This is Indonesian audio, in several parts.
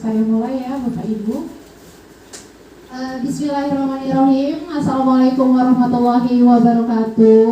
Saya mulai ya Bapak Ibu. Bismillahirrahmanirrahim. Assalamualaikum warahmatullahi wabarakatuh.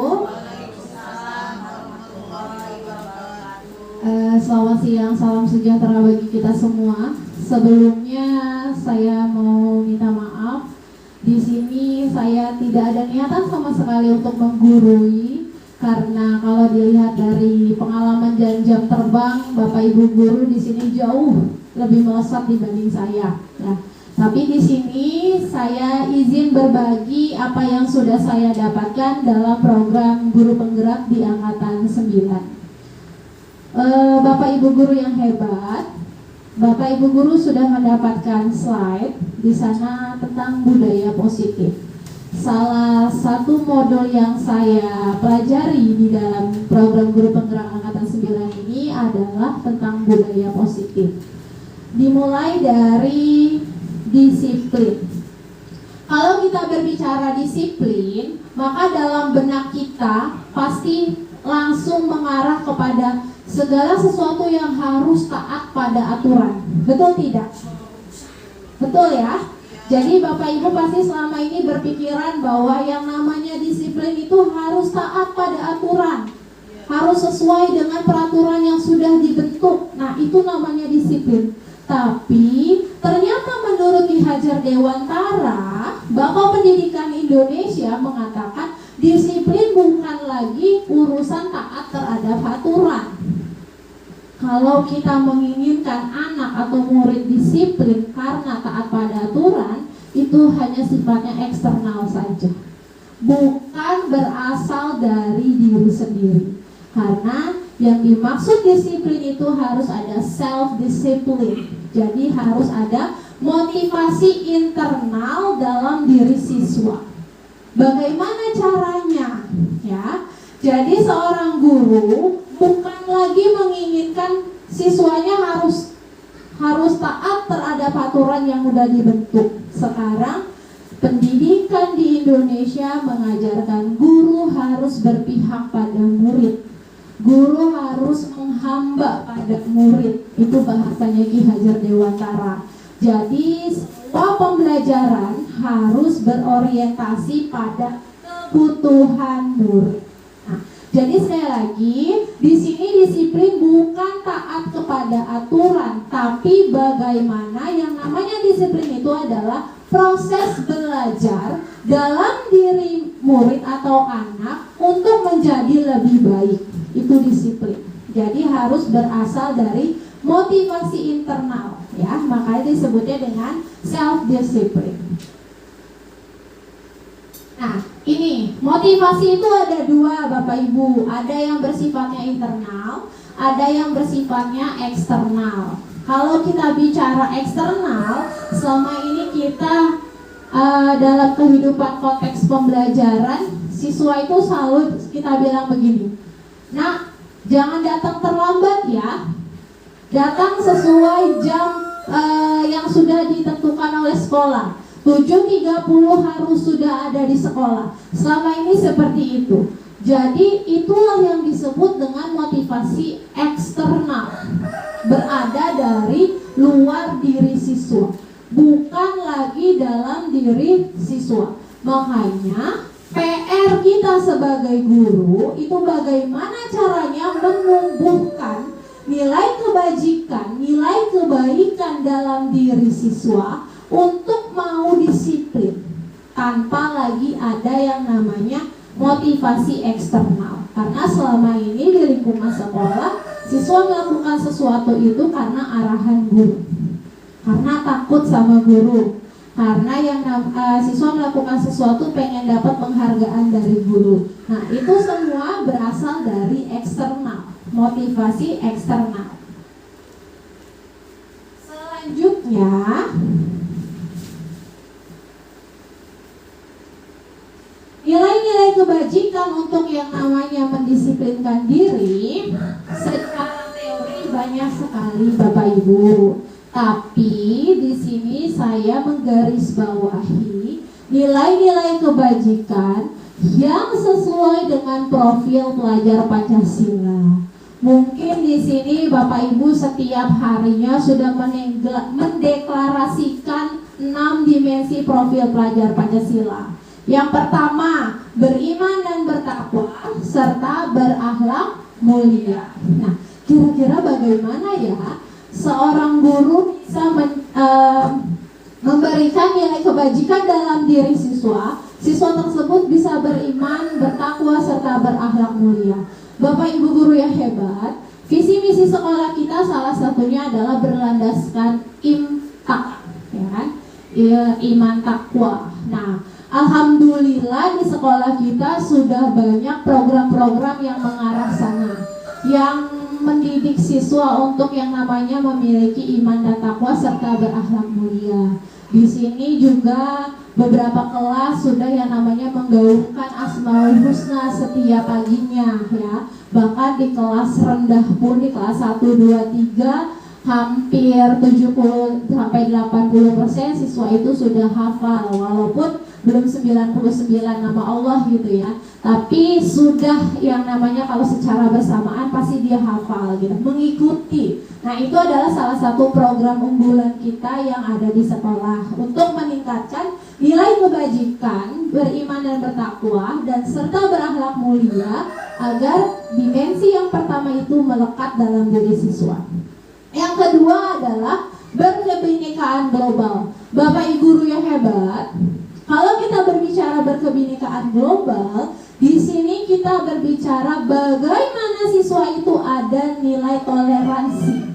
Selamat siang, salam sejahtera bagi kita semua. Sebelumnya saya mau minta maaf. Di sini saya tidak ada niatan sama sekali untuk menggurui, karena kalau dilihat dari pengalaman dan jam terbang Bapak Ibu guru di sini jauh lebih melesat dibanding saya. Ya. Tapi di sini saya izin berbagi apa yang sudah saya dapatkan dalam program guru penggerak di angkatan 9. Bapak Ibu guru yang hebat, Bapak Ibu guru sudah mendapatkan slide di sana tentang budaya positif. Salah satu modul yang saya pelajari di dalam program guru penggerak angkatan 9 ini adalah tentang budaya positif. Dimulai dari disiplin. Kalau kita berbicara disiplin, maka dalam benak kita pasti langsung mengarah kepada segala sesuatu yang harus taat pada aturan. Betul tidak? Betul ya? Jadi Bapak Ibu pasti selama ini berpikiran bahwa yang namanya disiplin itu harus taat pada aturan, harus sesuai dengan peraturan yang sudah dibentuk. Nah, itu namanya disiplin. Tapi ternyata menurut Ki Hajar Dewantara, Bapak Pendidikan Indonesia mengatakan disiplin bukan lagi urusan taat terhadap aturan. Kalau kita menginginkan anak atau murid disiplin karena taat pada aturan, itu hanya sifatnya eksternal saja, bukan berasal dari diri sendiri. Karena yang dimaksud disiplin itu harus ada self-discipline. Jadi harus ada motivasi internal dalam diri siswa. Bagaimana caranya? Ya, jadi seorang guru bukan lagi menginginkan siswanya harus taat terhadap aturan yang sudah dibentuk. Sekarang pendidikan di Indonesia mengajarkan guru harus berpihak pada murid. Guru harus menghamba pada murid. Itu bahasanya Ki Hajar Dewantara. Jadi semua pembelajaran harus berorientasi pada kebutuhan murid. Nah, jadi sekali lagi di sini disiplin bukan taat kepada aturan, tapi bagaimana yang namanya disiplin itu adalah proses belajar dalam diri murid atau anak untuk menjadi lebih baik. Itu disiplin. Jadi harus berasal dari motivasi internal, ya, makanya disebutnya dengan self discipline. Nah, ini motivasi itu ada dua Bapak Ibu, ada yang bersifatnya internal, ada yang bersifatnya eksternal. Kalau kita bicara eksternal, selama ini kita dalam kehidupan konteks pembelajaran, siswa itu selalu kita bilang begini, nah, jangan datang terlambat ya. Datang sesuai jam yang sudah ditentukan oleh sekolah. 7.30 harus sudah ada di sekolah. Selama ini seperti itu. Jadi itulah yang disebut dengan motivasi eksternal. Berada dari luar diri siswa, bukan lagi dalam diri siswa. Makanya PR kita sebagai guru itu bagaimana caranya menumbuhkan nilai kebajikan, nilai kebaikan dalam diri siswa untuk mau disiplin tanpa lagi ada yang namanya motivasi eksternal. Karena selama ini di lingkungan sekolah siswa melakukan sesuatu itu karena arahan guru, karena takut sama guru, karena yang siswa melakukan sesuatu pengen dapat penghargaan dari guru. Nah, itu semua berasal dari eksternal, motivasi eksternal. Selanjutnya, nilai-nilai kebajikan untuk yang namanya mendisiplinkan diri secara teori banyak sekali Bapak Ibu. Tapi di sini saya menggarisbawahi nilai-nilai kebajikan yang sesuai dengan profil pelajar Pancasila. Mungkin di sini Bapak Ibu setiap harinya sudah mendeklarasikan 6 dimensi profil pelajar Pancasila. Yang pertama, beriman dan bertakwa serta berakhlak mulia. Nah, kira-kira bagaimana ya seorang guru bisa memberikan nilai kebajikan dalam diri siswa? Siswa tersebut bisa beriman, bertakwa serta berakhlak mulia. Bapak Ibu guru yang hebat, visi misi sekolah kita salah satunya adalah berlandaskan imtak, ya kan? Iman takwa. Nah, alhamdulillah di sekolah kita sudah banyak program-program yang mengarah sana, yang mendidik siswa untuk yang namanya memiliki iman dan takwa serta berakhlak mulia. Di sini juga beberapa kelas sudah yang namanya menggaungkan Asmaul Husna setiap paginya ya. Bahkan di kelas rendah pun di kelas 1, 2, 3 hampir 70 sampai 80% siswa itu sudah hafal, walaupun belum 99 nama Allah gitu ya, tapi sudah yang namanya kalau secara bersamaan pasti dia hafal gitu, mengikuti. Nah, itu adalah salah satu program unggulan kita yang ada di sekolah untuk meningkatkan nilai kebajikan, beriman dan bertakwa dan serta berakhlak mulia agar dimensi yang pertama itu melekat dalam diri siswa. Yang kedua adalah berkebinekaan global. Bapak Ibu guru yang hebat, kalau kita berbicara berkebinekaan global, di sini kita berbicara bagaimana siswa itu ada nilai toleransi.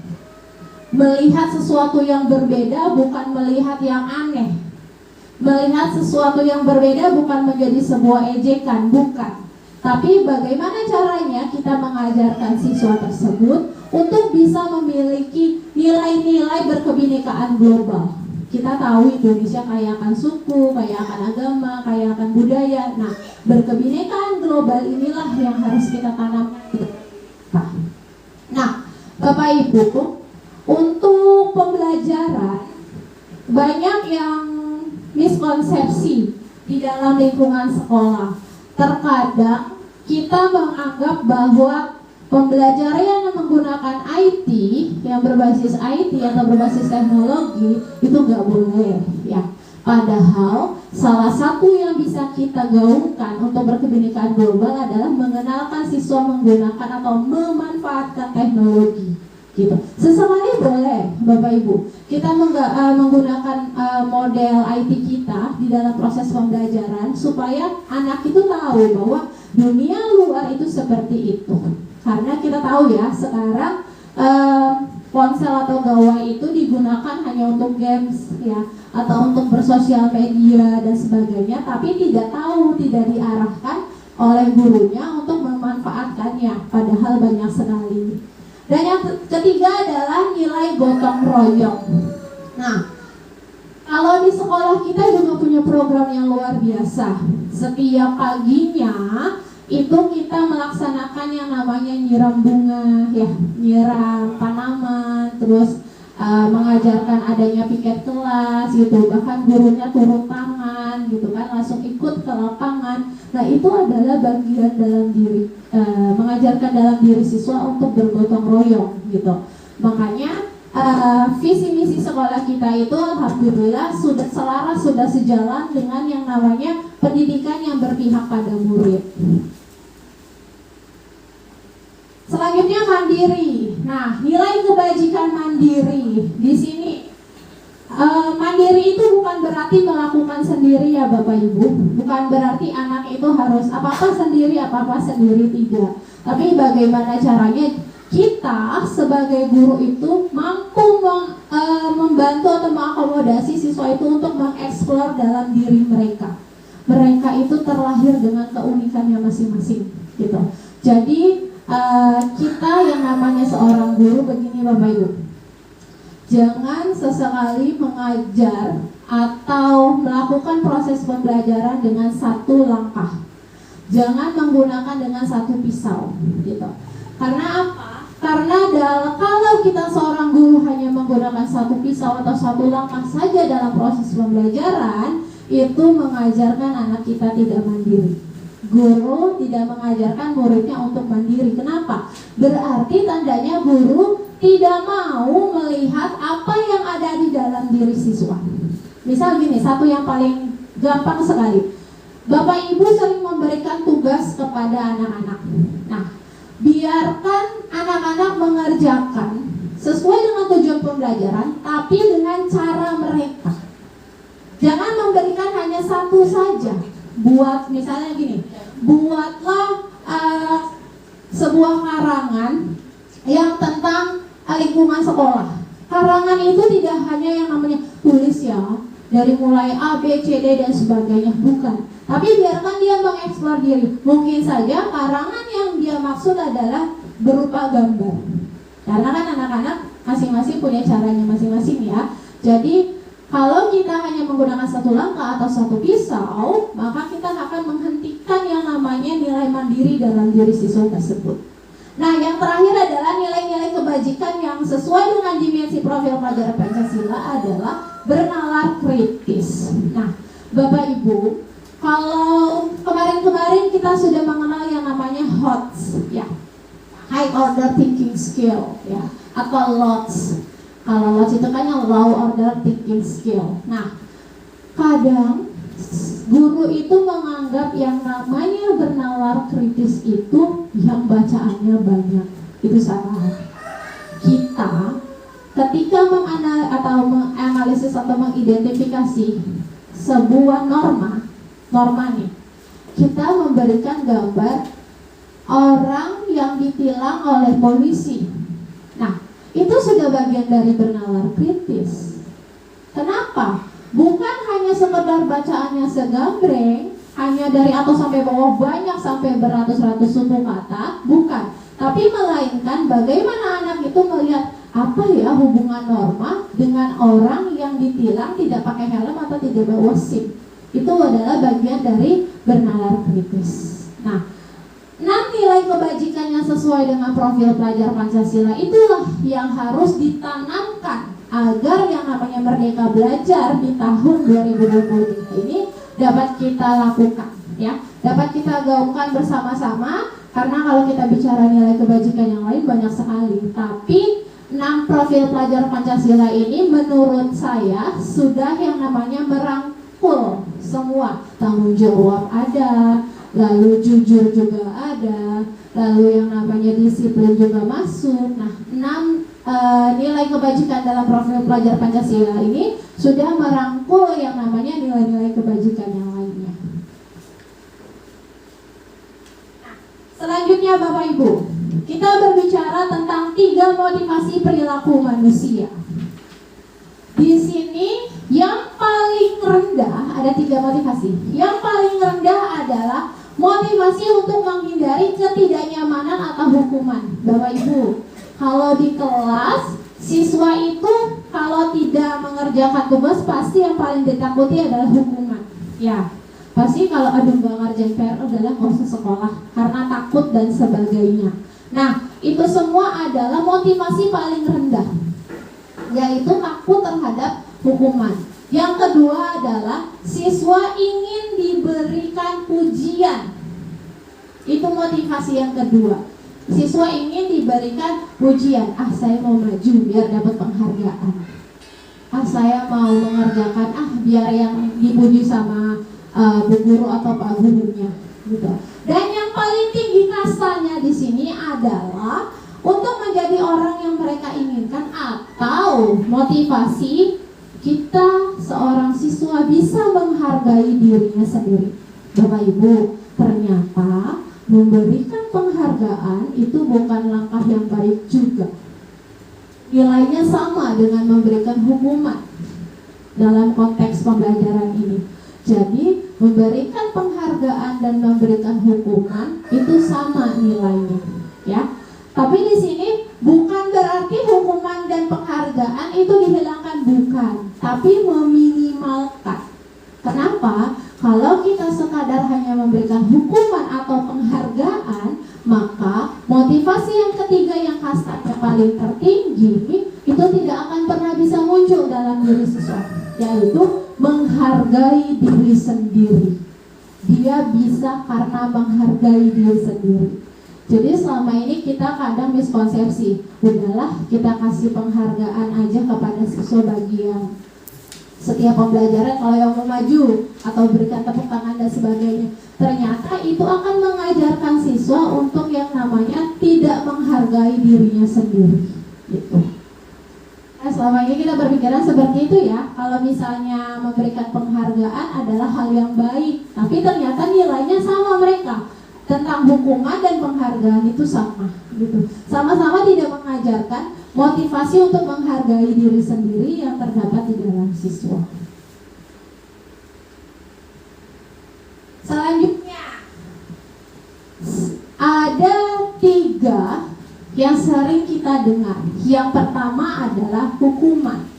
Melihat sesuatu yang berbeda bukan melihat yang aneh. Melihat sesuatu yang berbeda bukan menjadi sebuah ejekan, bukan. Tapi bagaimana caranya kita mengajarkan siswa tersebut untuk bisa memiliki nilai-nilai berkebinekaan global. Kita tahu Indonesia kaya akan suku, kaya akan agama, kaya akan budaya. Nah, berkebinekaan global inilah yang harus kita tanam. Nah, Bapak Ibu, untuk pembelajaran banyak yang miskonsepsi di dalam lingkungan sekolah. Terkadang kita menganggap bahwa pembelajaran yang menggunakan IT, yang berbasis IT atau berbasis teknologi itu nggak boleh ya. Padahal salah satu yang bisa kita gaungkan untuk berkebinekaan global adalah mengenalkan siswa menggunakan atau memanfaatkan teknologi gitu. Sesekali boleh Bapak Ibu kita menggunakan model IT kita di dalam proses pembelajaran supaya anak itu tahu bahwa dunia luar itu seperti itu. Karena kita tahu ya sekarang ponsel atau gawai itu digunakan hanya untuk games ya, atau untuk bersosial media dan sebagainya, tapi tidak diarahkan oleh gurunya untuk memanfaatkannya, padahal banyak sekali. Dan yang ketiga adalah nilai gotong royong. Nah, kalau di sekolah kita juga punya program yang luar biasa. Setiap paginya itu kita melaksanakan yang namanya nyiram bunga, ya, nyiram tanaman, terus mengajarkan adanya piket kelas gitu, bahkan gurunya turun tangan gitu kan, langsung ikut ke lapangan. Nah, itu adalah bagian dalam diri mengajarkan dalam diri siswa untuk bergotong royong gitu. Makanya visi misi sekolah kita itu alhamdulillah sudah selaras, sudah sejalan dengan yang namanya pendidikan yang berpihak pada murid. Selanjutnya mandiri. Nah, nilai kebajikan mandiri di sini. Mandiri itu bukan berarti melakukan sendiri ya Bapak Ibu. Bukan berarti anak itu harus apa-apa sendiri tidak. Tapi bagaimana caranya kita sebagai guru itu mampu membantu atau mengakomodasi siswa itu untuk mengeksplor dalam diri mereka. Mereka itu terlahir dengan keunikannya masing-masing gitu. Jadi kita yang namanya seorang guru begini Bapak Ibu, Jangan sesekali mengajar atau melakukan proses pembelajaran dengan satu langkah. Jangan menggunakan dengan satu pisau, gitu. Karena apa? Karena kalau kita seorang guru hanya menggunakan satu pisau atau satu langkah saja dalam proses pembelajaran, itu mengajarkan anak kita tidak mandiri. Guru tidak mengajarkan muridnya untuk mandiri. Kenapa? Berarti tandanya guru tidak mau melihat apa yang ada di dalam diri siswa. Misal gini, satu yang paling gampang sekali. Bapak Ibu sering memberikan tugas kepada anak-anak. Nah, biarkan anak-anak mengerjakan sesuai dengan tujuan pembelajaran, tapi dengan cara mereka. Jangan memberikan hanya satu saja. Buat misalnya gini, buatlah sebuah karangan yang tentang lingkungan sekolah. Karangan itu tidak hanya yang namanya tulis ya, dari mulai A, B, C, D dan sebagainya, bukan. Tapi biarkan dia mengeksplor diri. Mungkin saja karangan yang dia maksud adalah berupa gambar. Karena kan anak-anak masing-masing punya caranya masing-masing ya. Jadi kalau kita hanya menggunakan satu langkah atau satu pisau, maka kita akan menghentikan yang namanya nilai mandiri dalam diri siswa tersebut. Nah, yang terakhir adalah nilai-nilai kebajikan yang sesuai dengan dimensi profil pelajar Pancasila adalah bernalar kritis. Nah, Bapak Ibu, kalau kemarin-kemarin kita sudah mengenal yang namanya HOTS, ya, High Order Thinking Skill, ya, atau LOTS. Kalau LOTS itu kan yang Low Order Thinking Skill. Nah, kadang guru itu menganggap yang namanya bernalar kritis itu yang bacaannya banyak. Itu salah. Kita ketika menganalisis atau mengidentifikasi sebuah norma nih, kita memberikan gambar orang yang ditilang oleh polisi. Nah, itu sudah bagian dari bernalar kritis. Kenapa? Bukan hanya sekedar bacaannya segambreng, hanya dari atas sampai bawah banyak sampai beratus-ratus suku kata, bukan. Tapi melainkan bagaimana anak itu melihat apa ya hubungan norma dengan orang yang ditilang tidak pakai helm atau tidak bawa SIM. Itu adalah bagian dari bernalar kritis. Nah, nilai kebajikan yang sesuai dengan profil pelajar Pancasila itulah yang harus ditanamkan agar yang namanya Merdeka Belajar di tahun 2023 ini dapat kita lakukan, ya, dapat kita gaungkan bersama-sama. Karena kalau kita bicara nilai kebajikan yang lain banyak sekali, tapi 6 profil pelajar Pancasila ini menurut saya sudah yang namanya merangkul semua. Tanggung jawab ada, lalu jujur juga ada, lalu yang namanya disiplin juga masuk. Nah, 6 nilai kebajikan dalam profil pelajar Pancasila ini sudah merangkul yang namanya nilai-nilai kebajikan yang lainnya. Nah, selanjutnya Bapak Ibu, kita berbicara tentang 3 motivasi perilaku manusia. Di sini yang paling rendah ada 3 motivasi. Yang paling rendah adalah motivasi untuk menghindari ketidaknyamanan atau hukuman. Bapak Ibu, kalau di kelas siswa itu kalau tidak mengerjakan tugas pasti yang paling ditakuti adalah hukuman. Ya, pasti kalau ada nggak ngerjain PR adalah nggak usah sekolah karena takut dan sebagainya. Nah, itu semua adalah motivasi paling rendah, yaitu takut terhadap hukuman. Yang kedua adalah siswa ingin diberikan pujian. Itu motivasi yang kedua. Siswa ingin diberikan pujian. Saya mau maju biar dapat penghargaan. Saya mau mengerjakan biar yang dipuji sama bu guru atau pak gurunya, gitu. Dan yang paling tinggi kastanya di sini adalah untuk menjadi orang yang mereka inginkan atau motivasi kita seorang siswa bisa menghargai dirinya sendiri. Bapak Ibu, ternyata memberikan penghargaan itu bukan langkah yang baik juga. Nilainya sama dengan memberikan hukuman dalam konteks pembelajaran ini. Jadi memberikan penghargaan dan memberikan hukuman itu sama nilainya, ya. Tapi di sini bukan berarti hukuman dan penghargaan itu tapi meminimalkan. Kenapa? Kalau kita sekadar hanya memberikan hukuman atau penghargaan, maka motivasi yang ketiga yang kastanya paling tertinggi itu tidak akan pernah bisa muncul dalam diri siswa, yaitu menghargai diri sendiri. Dia bisa karena menghargai diri sendiri. Jadi selama ini kita kadang miskonsepsi, udahlah kita kasih penghargaan aja kepada siswa bagian setiap pembelajaran kalau yang mau maju atau berikan tepuk tangan dan sebagainya. Ternyata itu akan mengajarkan siswa untuk yang namanya tidak menghargai dirinya sendiri gitu. Nah, selama ini kita berpikiran seperti itu ya, kalau misalnya memberikan penghargaan adalah hal yang baik, tapi ternyata nilainya sama mereka. Tentang hukuman dan penghargaan itu sama gitu. Sama-sama tidak mengajarkan motivasi untuk menghargai diri sendiri yang terdapat di dalam siswa. Selanjutnya ada 3 yang sering kita dengar. Yang pertama adalah hukuman,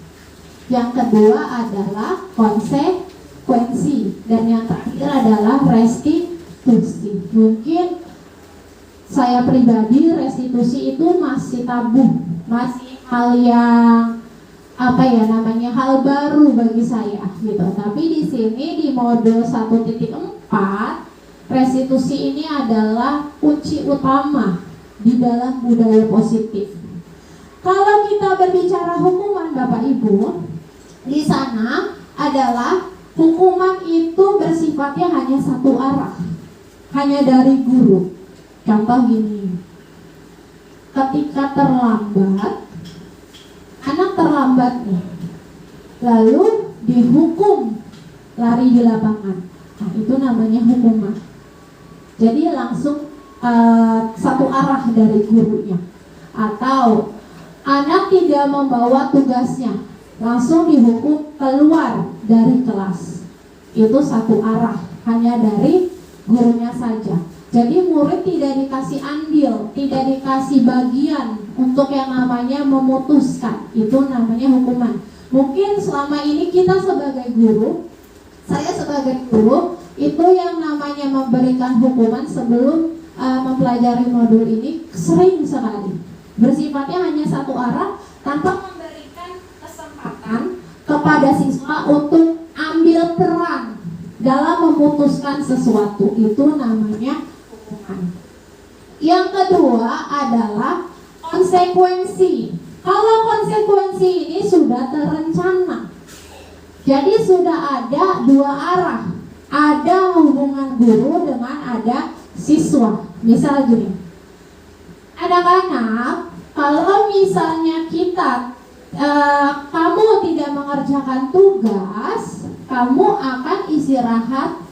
yang kedua adalah konsekuensi, dan yang terakhir adalah restitusi. Mungkin saya pribadi restitusi itu masih tabu, masih hal yang hal baru bagi saya gitu. Tapi di sini di modul 1.4 restitusi ini adalah kunci utama di dalam budaya positif. Kalau kita berbicara hukuman Bapak Ibu, di sana adalah hukuman itu bersifatnya hanya satu arah, hanya dari guru. Contoh gini, ketika anak terlambat nih, lalu dihukum lari di lapangan, nah itu namanya hukuman. Jadi langsung satu arah dari gurunya. Atau anak tidak membawa tugasnya, langsung dihukum keluar dari kelas, itu satu arah, hanya dari gurunya saja. Jadi murid tidak dikasih andil, tidak dikasih bagian untuk yang namanya memutuskan, itu namanya hukuman. Mungkin selama ini kita sebagai guru, saya sebagai guru, itu yang namanya memberikan hukuman sebelum mempelajari modul ini sering sekali. Bersifatnya hanya satu arah tanpa memberikan kesempatan kepada siswa untuk ambil peran dalam memutuskan sesuatu, itu namanya hukuman. Yang kedua adalah konsekuensi. Kalau konsekuensi ini sudah terencana, jadi sudah ada 2 arah, ada hubungan guru dengan ada siswa. Misal gini, anak-anak, kalau misalnya kamu tidak mengerjakan tugas, kamu akan istirahat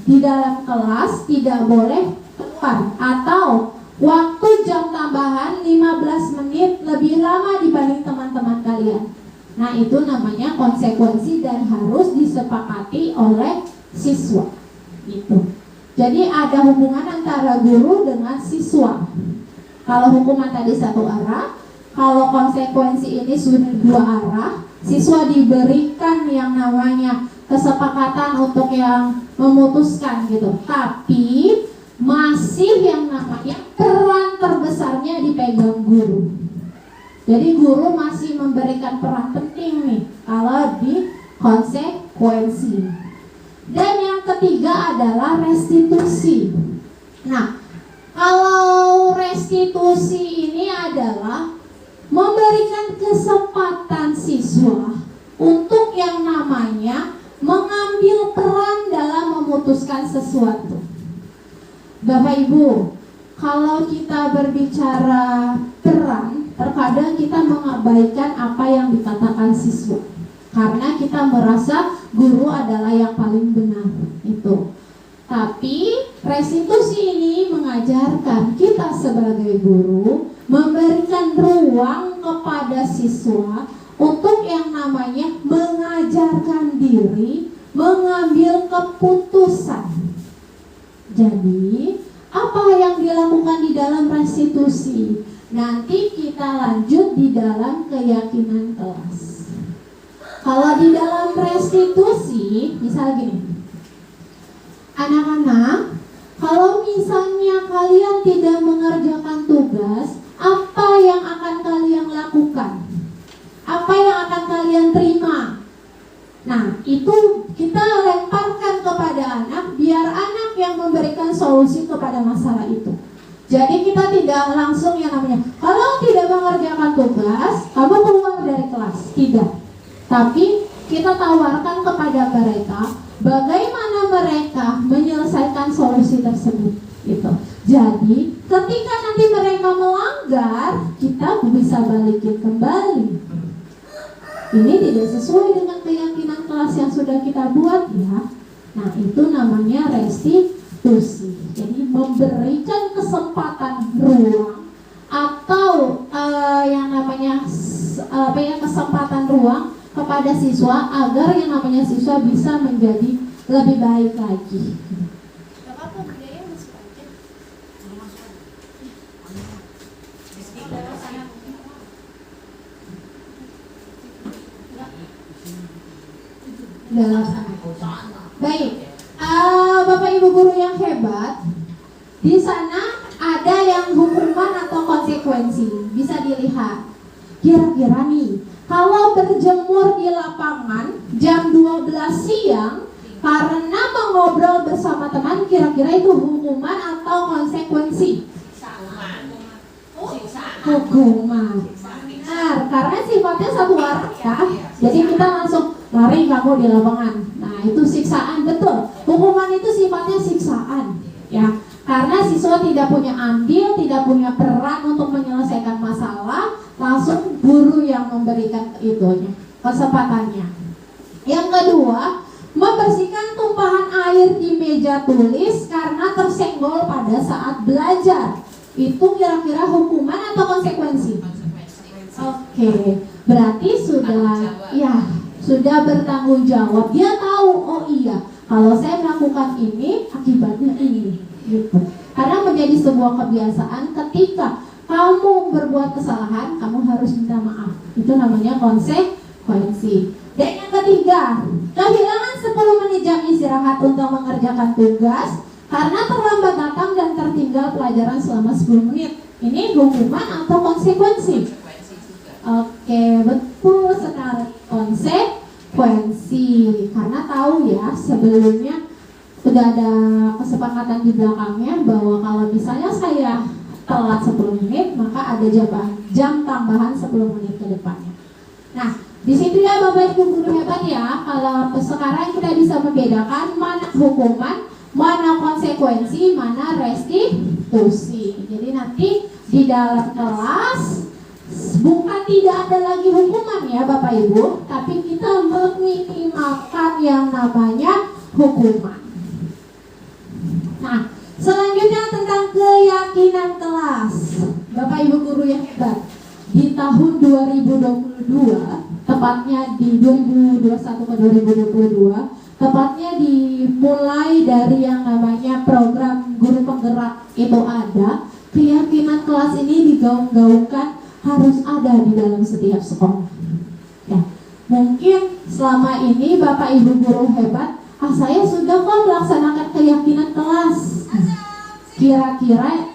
di dalam kelas, tidak boleh keluar, atau waktu jam tambahan 15 menit lebih lama dibanding teman-teman kalian. Nah, itu namanya konsekuensi dan harus disepakati oleh siswa. Itu. Jadi ada hubungan antara guru dengan siswa. Kalau hukuman tadi satu arah, kalau konsekuensi ini sudah 2 arah, siswa diberikan yang namanya kesepakatan untuk yang memutuskan gitu. Tapi masih yang namanya peran terbesarnya dipegang guru. Jadi guru masih memberikan peran penting nih kalau di konsekuensi. Dan yang ketiga adalah restitusi. Nah, kalau restitusi ini adalah memberikan kesempatan siswa untuk yang namanya mengambil peran dalam memutuskan sesuatu. Bapak Ibu, kalau kita berbicara peran, terkadang kita mengabaikan apa yang dikatakan siswa, karena kita merasa guru adalah yang paling benar itu. Tapi restitusi ini mengajarkan kita sebagai guru memberikan ruang kepada siswa untuk yang namanya mengajarkan diri mengambil keputusan. Jadi apa yang dilakukan di dalam restitusi nanti kita lanjut di dalam keyakinan kelas. Kalau di dalam restitusi, misal gini, anak-anak, kalau misalnya kalian tidak mengerjakan tugas, apa yang akan kalian lakukan? Apa yang akan kalian terima? Nah, itu kita lemparkan kepada anak, biar anak yang memberikan solusi kepada masalah itu. Jadi kita tidak langsung yang namanya, kalau tidak mengerjakan tugas, kamu keluar dari kelas. Tidak. Tapi kita tawarkan kepada mereka, bagaimana mereka menyelesaikan solusi tersebut. Gitu. Jadi, ketika nanti mereka melanggar, kita bisa balikin kembali. Ini tidak sesuai dengan keyakinan kelas yang sudah kita buat ya. Nah, itu namanya restitusi. Jadi memberikan kesempatan ruang atau yang namanya kesempatan ruang kepada siswa agar yang namanya siswa bisa menjadi lebih baik lagi. Baik, Bapak Ibu guru yang hebat, di sana ada yang hukuman atau konsekuensi. Bisa dilihat. Kira-kira nih, kalau berjemur di lapangan jam 12 siang karena mengobrol bersama teman, kira-kira itu hukuman atau konsekuensi? Hukuman. Benar, karena sifatnya satu arah ya. Jadi kita langsung lari kamu di lapangan. Nah, itu siksaan, betul. Hukuman itu sifatnya siksaan, ya. Karena siswa tidak punya andil, tidak punya peran untuk menyelesaikan masalah, langsung guru yang memberikan itunya, kesempatannya. Yang kedua, membersihkan tumpahan air di meja tulis karena tersenggol pada saat belajar. Itu kira-kira hukuman atau konsekuensi? Oke, berarti sudah bertanggung jawab. Dia tahu, oh iya, kalau saya melakukan ini akibatnya ini, gitu. Karena menjadi sebuah kebiasaan, ketika kamu berbuat kesalahan, kamu harus minta maaf. Itu namanya konsekuensi. Dan yang ketiga, kehilangan 10 menit jam istirahat untuk mengerjakan tugas karena terlambat datang dan tertinggal pelajaran selama 10 menit. Ini hukuman atau konsekuensi? Oke, betul sekali, konsekuensi. Karena tahu ya, sebelumnya sudah ada kesepakatan di belakangnya bahwa kalau misalnya saya telat 10 menit, maka ada jam tambahan 10 menit ke depannya. Nah, di situ ya Bapak Ibu guru hebat ya, kalau sekarang kita bisa membedakan mana hukuman, mana konsekuensi, mana restitusi. Jadi nanti di dalam kelas bukan tidak ada lagi hukuman ya Bapak Ibu, tapi kita meminimalkan yang namanya hukuman. Nah, selanjutnya tentang keyakinan kelas. Bapak Ibu guru yang hebat, di tahun 2022, tepatnya di 2021 ke 2022, tepatnya dimulai dari yang namanya program guru penggerak itu ada, keyakinan kelas ini digaung-gaungkan harus ada di dalam setiap sekolah. Ya, mungkin selama ini Bapak Ibu guru hebat, saya sudah kok melaksanakan keyakinan kelas. Kira-kira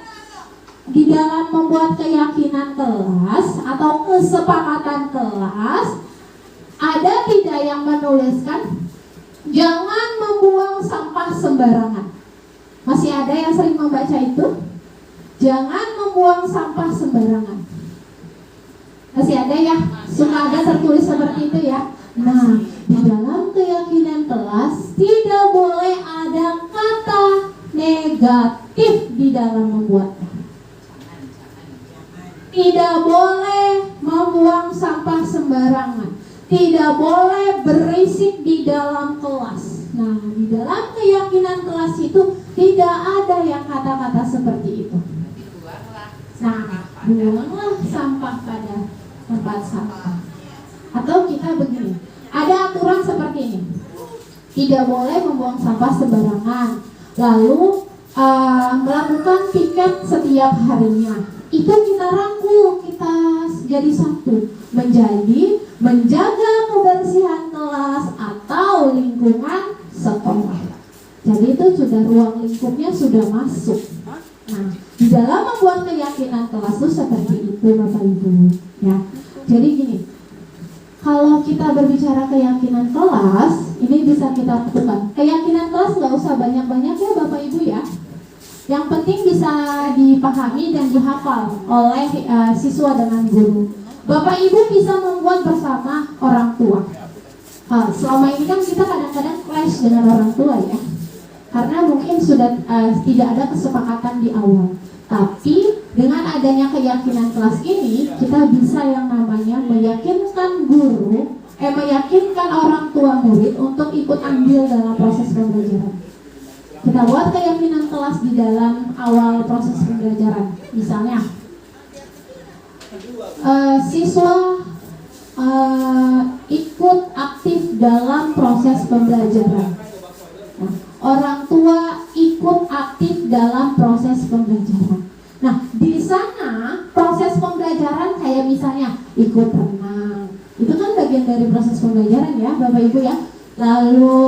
di dalam membuat keyakinan kelas atau kesepakatan kelas, ada tidak yang menuliskan jangan membuang sampah sembarangan? Masih ada yang sering membaca itu? Jangan membuang sampah sembarangan. Masih ada ya? Suka ada tertulis seperti itu ya? Nah, di dalam keyakinan kelas tidak boleh ada kata negatif di dalam membuatnya. Tidak boleh membuang sampah sembarangan. Tidak boleh berisik di dalam kelas. Nah, di dalam keyakinan kelas itu tidak ada yang kata-kata seperti itu. Nah, buanglah sampah pada tempat sampah. Atau kita begini, ada aturan seperti ini, tidak boleh membuang sampah sembarangan. Lalu melakukan piket setiap harinya. Itu kita rangkul, kita jadi satu, menjadi menjaga kebersihan sudah ruang lingkupnya sudah masuk. Nah, di dalam membuat keyakinan kelas itu seperti itu Bapak Ibu ya. Jadi gini, kalau kita berbicara keyakinan kelas, ini bisa kita lakukan. Keyakinan kelas nggak usah banyak-banyak ya Bapak Ibu ya. Yang penting bisa dipahami dan dihafal oleh siswa dengan guru. Bapak Ibu bisa membuat bersama orang tua. Selama ini kan kita kadang-kadang clash dengan orang tua ya, karena mungkin sudah tidak ada kesepakatan di awal. Tapi dengan adanya keyakinan kelas ini, kita bisa yang namanya meyakinkan guru, meyakinkan orang tua murid untuk ikut andil dalam proses pembelajaran. Kita buat keyakinan kelas di dalam awal proses pembelajaran. Misalnya, siswa ikut aktif dalam proses pembelajaran. Nah, orang tua ikut aktif dalam proses pembelajaran. Nah, di sana proses pembelajaran kayak misalnya ikut renang. Itu kan bagian dari proses pembelajaran ya, Bapak Ibu ya. Lalu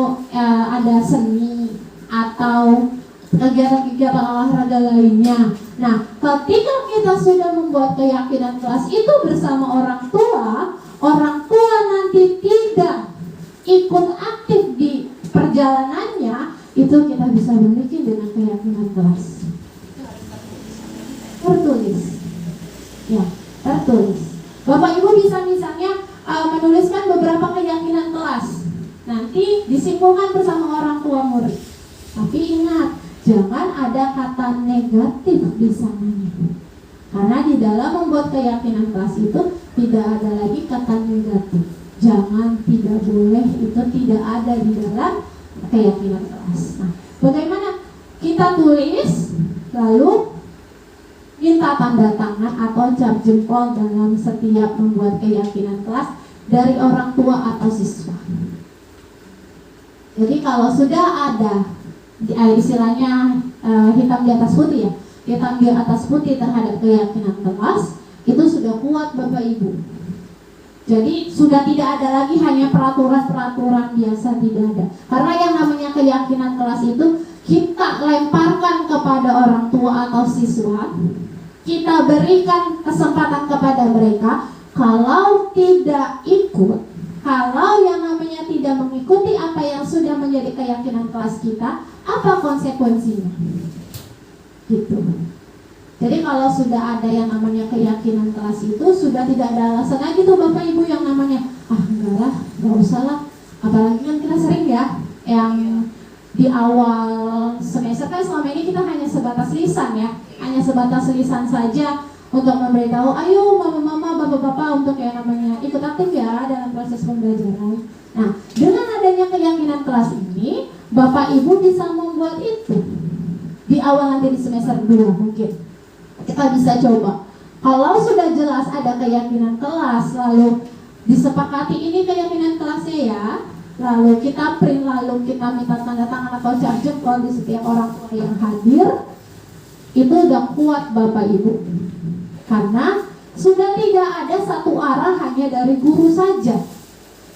ada seni atau kegiatan-kegiatan olahraga lainnya. Nah, ketika kita sudah membuat keyakinan kelas itu bersama orang tua nanti tidak ikut aktif di perjalanannya, itu kita bisa balikin dengan keyakinan kelas. Tertulis. Ya, tertulis. Bapak Ibu bisa misalnya menuliskan beberapa keyakinan kelas. Nanti disimpulkan bersama orang tua murid. Tapi ingat, jangan ada kata negatif di sananya. Karena di dalam membuat keyakinan kelas itu tidak ada lagi kata negatif. Jangan, tidak boleh, itu tidak ada di dalam keyakinan kelas. Nah, bagaimana kita tulis lalu minta tanda tangan atau cap jempol dalam setiap membuat keyakinan kelas dari orang tua atau siswa. Jadi kalau sudah ada istilahnya hitam di atas putih ya, hitam di atas putih terhadap keyakinan kelas, itu sudah kuat Bapak Ibu. Jadi sudah tidak ada lagi hanya peraturan-peraturan biasa, tidak ada. Karena yang namanya keyakinan kelas itu kita lemparkan kepada orang tua atau siswa, kita berikan kesempatan kepada mereka. Kalau tidak ikut, kalau yang namanya tidak mengikuti apa yang sudah menjadi keyakinan kelas kita, apa konsekuensinya? Gitu. Jadi kalau sudah ada yang namanya keyakinan kelas itu, sudah tidak ada alasan lagi tuh Bapak Ibu yang namanya enggak lah, enggak usah lah. Apalagi kan kita sering ya, yang di awal semester kan selama ini kita hanya sebatas lisan ya, hanya sebatas lisan saja untuk memberitahu, ayo mama-mama, bapak-bapak untuk yang namanya ikut aktif ya dalam proses pembelajaran. Nah, dengan adanya keyakinan kelas ini, Bapak Ibu bisa membuat itu di awal nanti di semester 2 mungkin. Kita bisa coba. Kalau sudah jelas ada keyakinan kelas, lalu disepakati ini keyakinan kelasnya ya, lalu kita print, lalu kita minta tanda tangan atau cap jempol di setiap orang tua yang hadir, itu udah kuat Bapak Ibu. Karena sudah tidak ada satu arah hanya dari guru saja.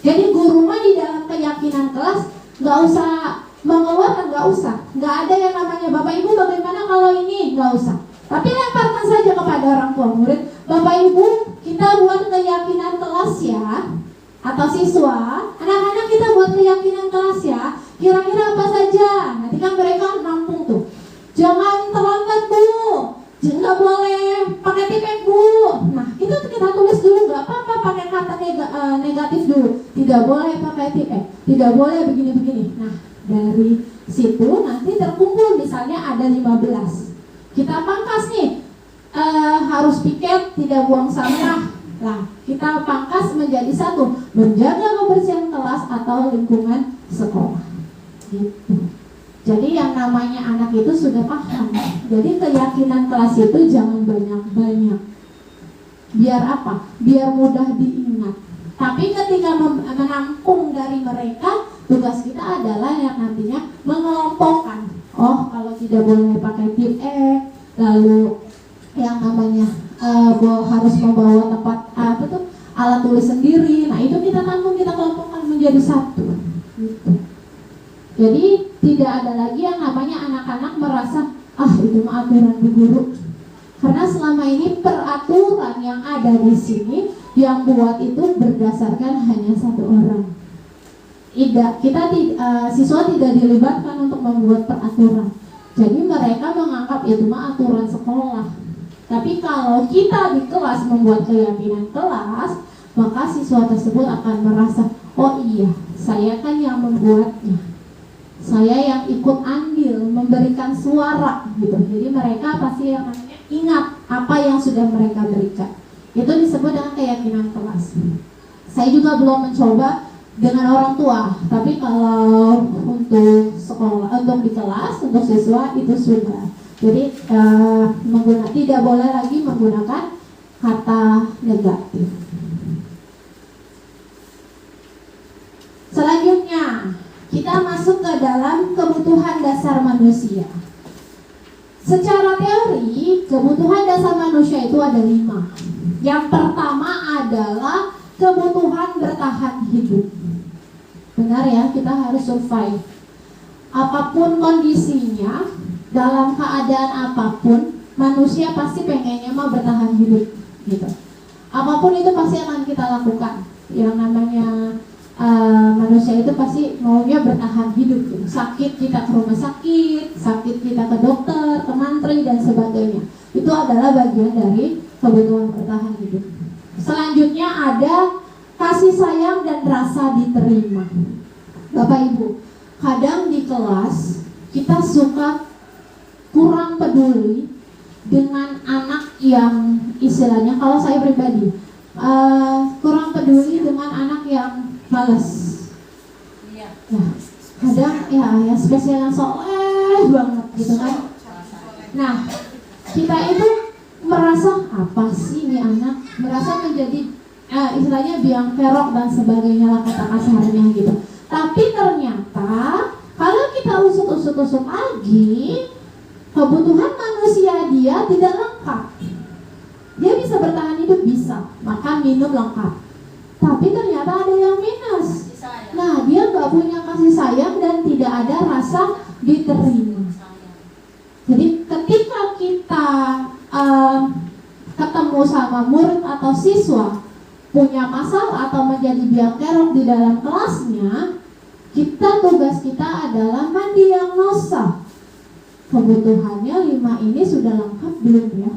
Jadi guru mah di dalam keyakinan kelas nggak usah mengeluarkan, nggak usah. Nggak ada yang namanya Bapak Ibu bagaimana kalau ini, nggak usah. Tapi lemparkan saja kepada orang tua murid, Bapak Ibu kita buat keyakinan kelas ya, atau siswa, anak-anak kita buat keyakinan kelas ya. Kira-kira apa saja? Nanti kan mereka nampung tuh. Jangan terlambat Bu, nggak boleh pakai tipek Bu. Nah itu kita tulis dulu, nggak apa-apa pakai kata negatif dulu. Tidak boleh pakai tipek, tidak boleh begini-begini. Nah dari situ nanti terkumpul misalnya ada 15. Kita pangkas nih, harus piket, tidak buang sampah. Nah, kita pangkas menjadi satu, menjaga kebersihan kelas atau lingkungan sekolah. Gitu. Jadi yang namanya anak itu sudah paham. Jadi keyakinan kelas itu jangan banyak-banyak. Biar apa? Biar mudah diingat. Tapi ketika menampung dari mereka, tugas kita adalah yang nantinya mengelompokkan. Oh, kalau tidak boleh pakai tip lalu yang namanya harus membawa tempat alat tulis sendiri. Nah, itu kita tampung, kita kelompokkan menjadi satu. Gitu. Jadi tidak ada lagi yang namanya anak-anak merasa itu mah aturan Bu Guru. Karena selama ini peraturan yang ada di sini yang buat itu berdasarkan hanya satu orang. Siswa tidak dilibatkan untuk membuat peraturan. Jadi mereka menganggap itu mah aturan sekolah. Tapi kalau kita di kelas membuat keyakinan kelas, maka siswa tersebut akan merasa, oh iya, saya kan yang membuatnya, saya yang ikut andil memberikan suara gitu. Jadi mereka pasti akan ingat apa yang sudah mereka berikan. Itu disebut dengan keyakinan kelas. Saya juga belum mencoba dengan orang tua, tapi kalau untuk sekolah, untuk di kelas, untuk siswa itu sudah. Jadi tidak boleh lagi menggunakan kata negatif. Selanjutnya kita masuk ke dalam kebutuhan dasar manusia. Secara teori, kebutuhan dasar manusia itu ada 5. Yang pertama adalah kebutuhan bertahan hidup. Benar ya, kita harus survive. Apapun kondisinya, dalam keadaan apapun, manusia pasti pengennya mau bertahan hidup gitu. Apapun itu pasti akan kita lakukan. Yang namanya manusia itu pasti maunya bertahan hidup gitu. Sakit kita ke rumah sakit, sakit kita ke dokter, ke mantri dan sebagainya. Itu adalah bagian dari kebutuhan bertahan hidup. Selanjutnya ada kasih sayang dan rasa diterima. Bapak Ibu, kadang di kelas kita suka kurang peduli dengan anak yang istilahnya, kalau saya pribadi kurang peduli dengan anak yang malas. Ya, kadang ya spesial yang soleh banget gitu kan. Nah, kita itu merasa apa sih ini anak, merasa menjadi istilahnya biang kerok dan sebagainya lah kata kasarnya gitu. Tapi ternyata kalau kita usut lagi, kebutuhan manusia dia tidak lengkap. Dia bisa bertahan hidup, bisa makan minum lengkap, tapi ternyata ada yang minus. Nah, dia nggak punya kasih sayang dan tidak ada rasa diterima. Jadi ketika kita ketemu sama murid atau siswa punya masalah atau menjadi biang kerok di dalam kelasnya, tugas kita adalah mendiagnosa kebutuhannya 5 ini sudah lengkap belum ya.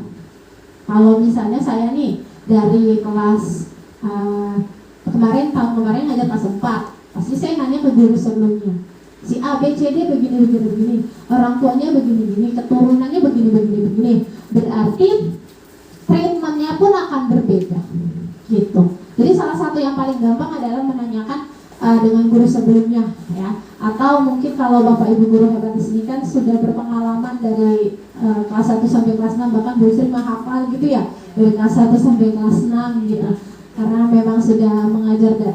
Kalau misalnya saya nih dari kelas tahun kemarin ngajar kelas 4, pasti saya nanya ke guru sebelumnya, si A, B, C, D begini, orang tuanya begini, keturunannya begini. Berarti treatmentnya pun akan berbeda gitu. Jadi salah satu yang paling gampang adalah menanyakan dengan guru sebelumnya ya, atau mungkin kalau Bapak Ibu guru hebat di sini kan sudah berpengalaman dari kelas 1 sampai kelas 6, bahkan Bu Sri hafal gitu ya, dari kelas 1 sampai kelas 6 gitu. Karena memang sudah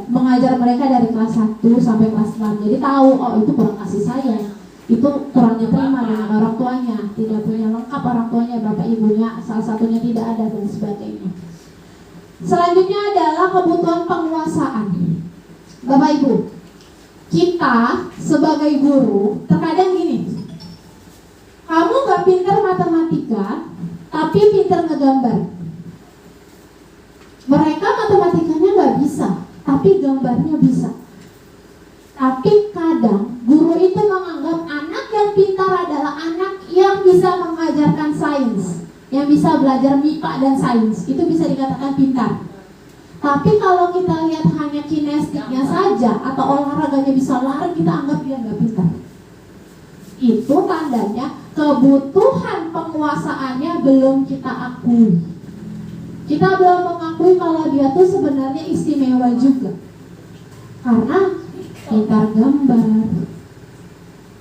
mengajar mereka dari kelas 1 sampai kelas 6. Jadi tahu itu kurang kasih sayang, itu kurang diterima dengan orang tuanya, tidak punya lengkap orang tuanya, bapak ibunya salah satunya tidak ada dan sebagainya. Selanjutnya adalah kebutuhan penguasaan. Bapak Ibu, kita sebagai guru terkadang gini, kamu gak pintar matematika tapi pintar ngegambar. Mereka matematikanya gak bisa tapi gambarnya bisa. Tapi kadang guru itu menganggap anak yang pintar adalah anak yang bisa mengajarkan sains, yang bisa belajar MIPA dan sains, itu bisa dikatakan pintar. Tapi kalau kita lihat hanya kinestiknya saja atau olahraganya bisa lari, kita anggap dia nggak pintar. Itu tandanya kebutuhan penguasaannya belum kita akui. Kita belum mengakui kalau dia tuh sebenarnya istimewa juga, karena pintar gambar,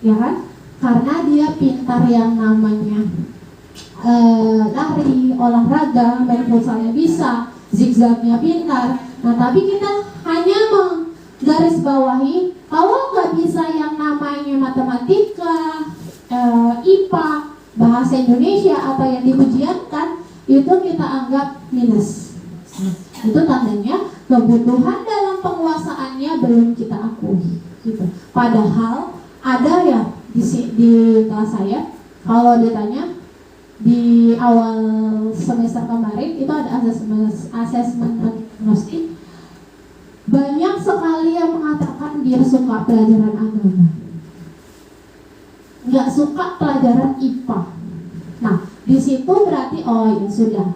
ya kan? Karena dia pintar yang namanya lari, olahraga, main futsalnya bisa, zigzagnya pintar. Nah, tapi kita hanya menggarisbawahi kalau nggak bisa yang namanya matematika, IPA, bahasa Indonesia atau yang diujiankan, itu kita anggap minus. Itu tandanya kebutuhan dalam penguasaannya belum kita akui gitu. Padahal Ada ya di kelas saya, kalau ditanya di awal semester kemarin itu ada asesmen diagnostik, banyak sekali yang mengatakan dia suka pelajaran agama, nggak suka pelajaran IPA. Nah, di situ berarti oh ya sudah.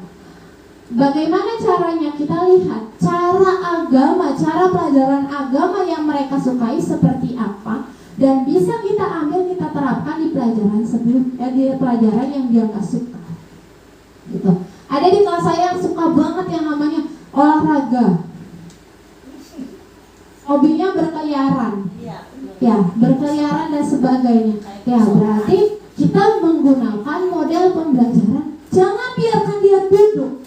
Bagaimana caranya? Kita lihat cara agama, cara pelajaran agama yang mereka sukai seperti apa, dan bisa kita ambil, kita terapkan di pelajaran sebelumnya, di pelajaran yang dia nggak suka. Gitu. Ada di kelas saya yang suka banget yang namanya olahraga, hobinya berkeliaran, ya berkeliaran dan sebagainya. Ya berarti kita menggunakan model pembelajaran. Jangan biarkan dia duduk.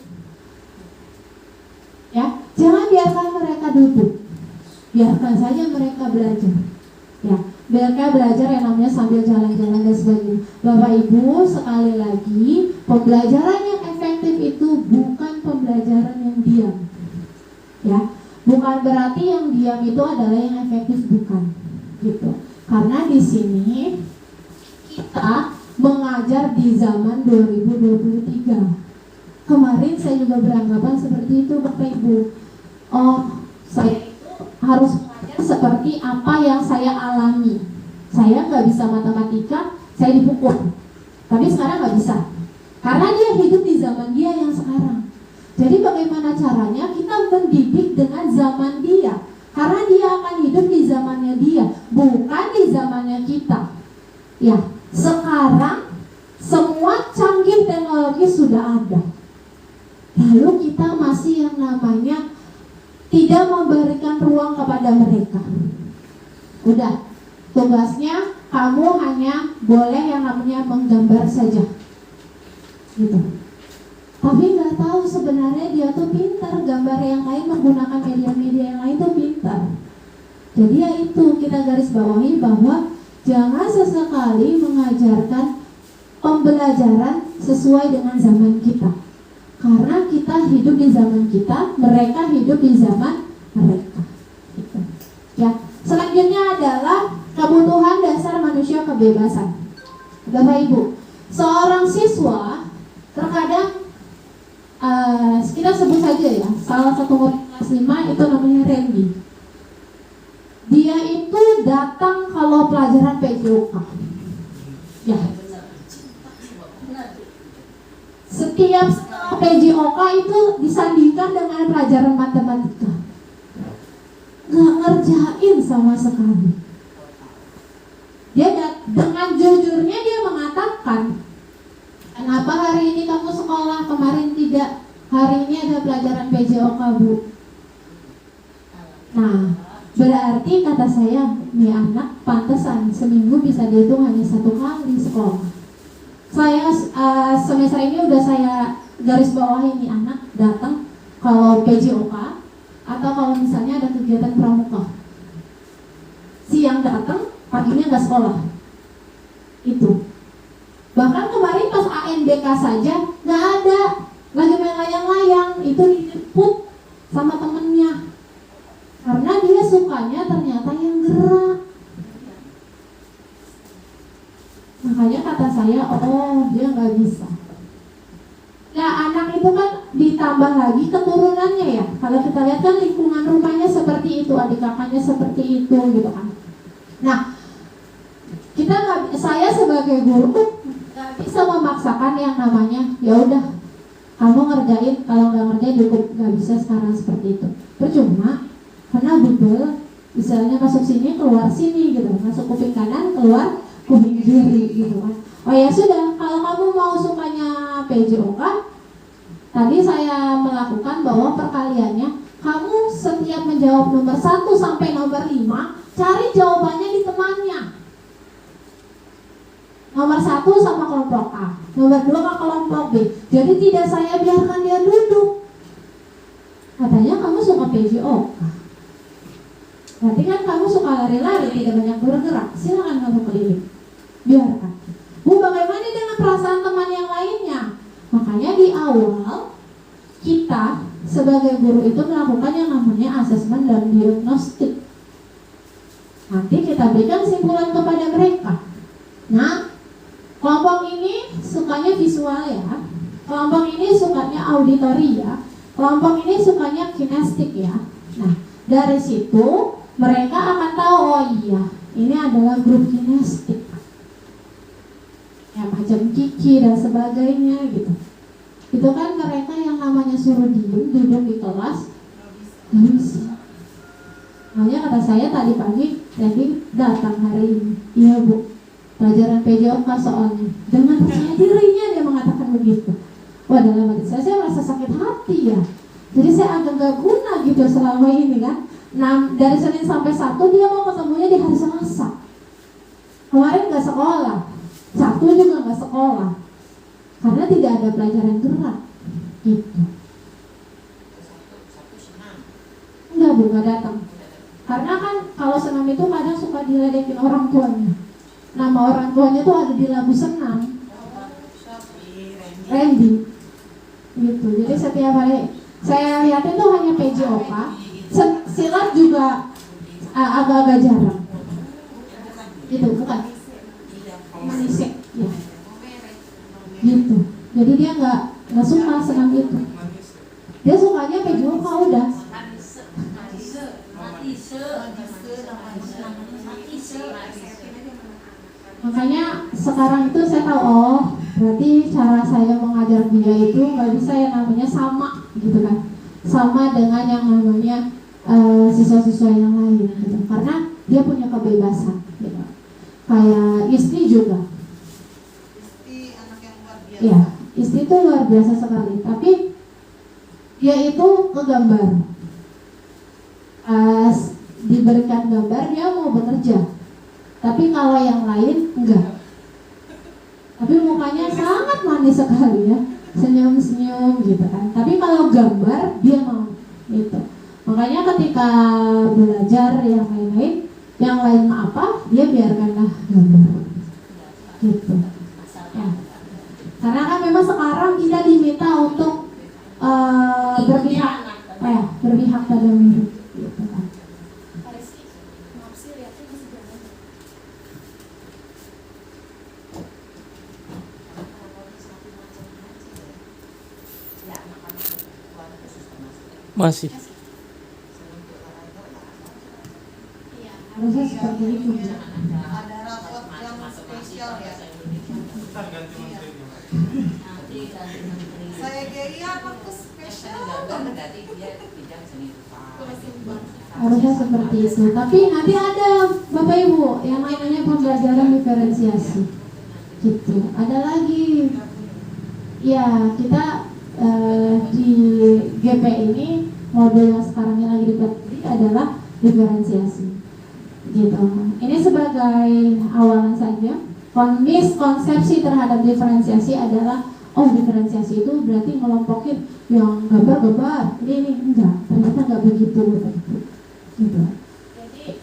Ya, jangan biarkan mereka duduk, biarkan saja mereka belajar. Ya, mereka belajar yang namanya sambil jalan-jalan dan sebagainya. Bapak Ibu, sekali lagi, pembelajaran yang efektif itu bukan pembelajaran yang diam. Ya, bukan berarti yang diam itu adalah yang efektif, bukan. Gitu. Karena di sini kita mengajar di zaman 2023. Kemarin saya juga beranggapan seperti itu Bapak Ibu. Oh, saya itu harus mengajar seperti apa yang saya alami. Saya nggak bisa matematika, saya dipukul. Tapi sekarang nggak bisa, karena dia hidup di zaman dia yang sekarang. Jadi bagaimana caranya kita mendidik dengan zaman dia, karena dia akan hidup di zamannya dia, bukan di zamannya kita. Ya, sekarang semua canggih teknologi sudah ada. Lalu kita masih yang namanya tidak memberikan ruang kepada mereka. Udah, tugasnya kamu hanya boleh yang namanya menggambar saja, gitu. Tapi nggak tahu sebenarnya dia tuh pintar, gambar yang lain menggunakan media-media yang lain tuh pintar. Jadi ya itu kita garis bawahi bahwa jangan sesekali mengajarkan pembelajaran sesuai dengan zaman kita. Karena kita hidup di zaman kita, mereka hidup di zaman mereka. Gitu. Ya, selanjutnya adalah kebutuhan dasar manusia kebebasan. Bapak Ibu, seorang siswa terkadang kita sebut saja ya, salah satu murid kelas 5 itu namanya Randy. Dia itu datang kalau pelajaran PJOK. Ya. Setiap PJOK itu disandingkan dengan pelajaran matematika. Gak ngerjain sama sekali. Dia dengan jujurnya dia mengatakan, kenapa hari ini kamu sekolah, kemarin tidak? Hari ini ada pelajaran PJOK, Bu. Nah, berarti kata saya, nih anak pantesan seminggu bisa dihitung hanya 1 kali sekolah. Saya semester ini udah saya garis bawahi nih anak datang kalau PJOK atau kalau misalnya ada kegiatan pramuka. Siang datang, paginya nggak sekolah. Itu. Bahkan kemarin pas ANBK saja nggak ada, lagi main layang-layang, itu dijemput sama temennya. Karena dia sukanya ternyata yang gerak. Makanya kata saya, oh dia nggak bisa. Nah anak itu kan ditambah lagi keturunannya ya. Kalau kita lihat kan lingkungan rumahnya seperti itu, adik kakaknya seperti itu gitu kan. Nah kita saya sebagai guru nggak bisa memaksakan yang namanya ya udah kamu ngerjain, kalau nggak ngerjain cukup, nggak bisa sekarang seperti itu. Percuma, karena bubble misalnya masuk sini keluar sini gitu, masuk kuping kanan keluar kuping kiri gitu kan. Oh ya sudah, kalau kamu mau sukanya PJOK, tadi saya melakukan bahwa perkaliannya kamu setiap menjawab nomor 1 sampai nomor 5, cari jawabannya di temannya. Nomor 1 sama kelompok A, nomor 2 ke kelompok B. Jadi tidak saya biarkan dia duduk. Katanya kamu suka PJOK, berarti kan kamu suka lari-lari, tidak banyak bergerak. Silakan kamu keliling, biarkan. Bu, bagaimana dengan perasaan teman yang lainnya? Makanya di awal kita sebagai guru itu melakukan yang namanya asesmen dan diagnostik. Nanti kita berikan kesimpulan kepada mereka. Nah, kelompok ini sukanya visual ya, kelompok ini sukanya auditory ya, kelompok ini sukanya kinestik ya. Nah, dari situ mereka akan tahu, oh iya, ini adalah grup kinestik. Ya macam Kiki dan sebagainya gitu. Itu kan mereka yang namanya suruh duduk di kelas nggak bisa. Makanya kata saya tadi pagi, Randy datang hari ini. Iya Bu, pelajaran PJOK soalnya. Dengan percaya dirinya dia mengatakan begitu. Wah, dalam hati saya merasa sakit hati ya. Jadi saya agak gak guna gitu selama ini kan. Nah, dari Senin sampai Sabtu dia mau ketemunya di hari Selasa. Kemarin gak sekolah, Sabtu juga gak sekolah, karena tidak ada pelajaran gerak gitu. Enggak Bu, gak datang. Karena kan kalau senam itu kadang suka diledekin orang tuanya. Nama orang tuanya tuh ada di lagu senam, Randy gitu. Jadi setiap hari saya lihat itu hanya PJOK. Silat juga agak-agak jarang. Itu bukan manisik ya. Gitu. Jadi dia nggak suka senam itu. Dia sukanya PJOK udah. Makanya sekarang itu saya tahu, oh berarti cara saya mengajar dia itu nggak bisa yang namanya sama gitu kan, sama dengan yang namanya siswa-siswa yang lain gitu, karena dia punya kebebasan gitu. Kayak istri juga, istri anak yang luar biasa. Ya, istri itu luar biasa sekali, tapi dia itu ngegambar. Diberikan gambar dia mau bekerja, tapi kalau yang lain enggak. Tapi mukanya sangat manis sekali ya, senyum-senyum gitu kan. Tapi kalau gambar dia mau gitu. Makanya ketika belajar yang lain apa, dia biarkanlah gambar gitu ya. Karena kan memang sekarang kita diminta untuk berpihak pada murid gitu kan. Masih. Iya, harusnya seperti itu. Ada rapot yang spesial ya. Saya Geria waktu spesial. Harusnya seperti itu. Tapi nanti ada Bapak Ibu yang namanya pembelajaran diferensiasi. Gitu. Ada lagi. Ya, kita di GP ini model yang sekarang lagi dipelajari adalah diferensiasi gitu. Ini sebagai awalan saja. Miskonsepsi terhadap diferensiasi adalah, oh diferensiasi itu berarti ngelompokin yang gambar-gambar ini enggak, ternyata enggak begitu gitu. Jadi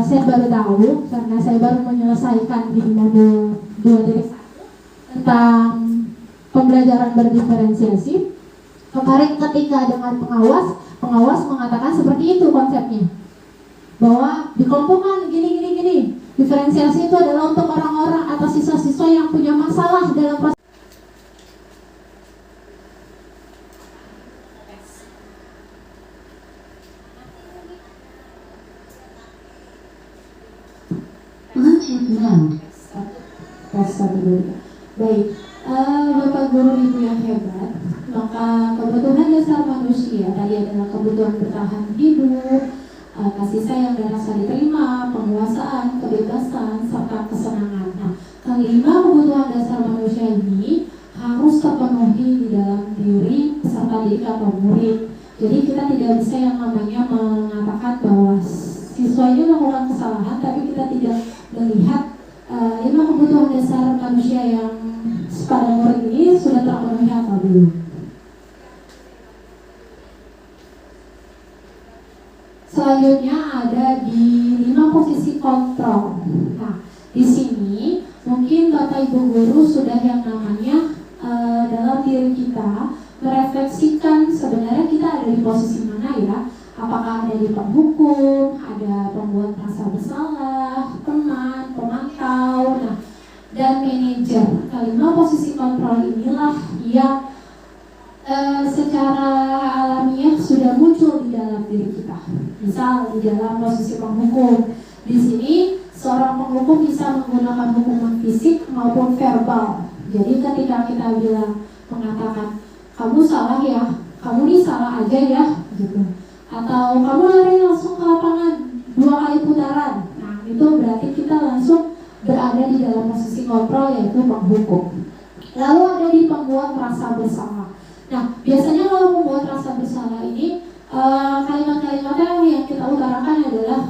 saya baru tahu karena saya baru menyelesaikan di modul 2.1 tentang pembelajaran berdiferensiasi. Kemarin ketika dengan pengawas mengatakan seperti itu konsepnya, bahwa dikelompokkan gini. Diferensiasi itu adalah untuk orang-orang atau siswa-siswa yang punya masalah dalam proses. Baik, Bapak Guru Ibu yang hebat, maka kebutuhan dasar manusia tadi adalah kebutuhan bertahan hidup, kasih sayang dan rasa diterima, penguasaan, kebebasan, serta kesenangan. Nah, kelima kebutuhan dasar manusia ini harus terpenuhi di dalam diri peserta didik atau murid. Jadi kita tidak bisa yang namanya mengatakan bahwa siswa ini melakukan kesalahan, tapi kita tidak melihat lima kebutuhan dasar manusia yang pada murid ini sudah terpenuhi atau belum. Selanjutnya ada di 5 posisi kontrol. Nah, di sini mungkin Bapak Ibu guru sudah yang namanya dalam diri kita merefleksikan sebenarnya kita ada di posisi mana ya. Apakah ada di penghukum, ada pembuat merasa bersalah, kontrol inilah yang secara alamiah sudah muncul di dalam diri kita. Misal di dalam posisi penghukum, di sini seorang penghukum bisa menggunakan hukuman fisik maupun verbal. Jadi ketika kita mengatakan kamu salah ya, kamu ini salah aja ya, gitu. Atau kamu lari langsung ke lapangan 2 kali putaran. Nah itu berarti kita langsung berada di dalam posisi kontrol, yaitu penghukum. Lalu ada di pembuat merasa bersalah. Nah biasanya kalau membuat rasa bersalah ini kalimat-kalimatnya yang kita utarakan adalah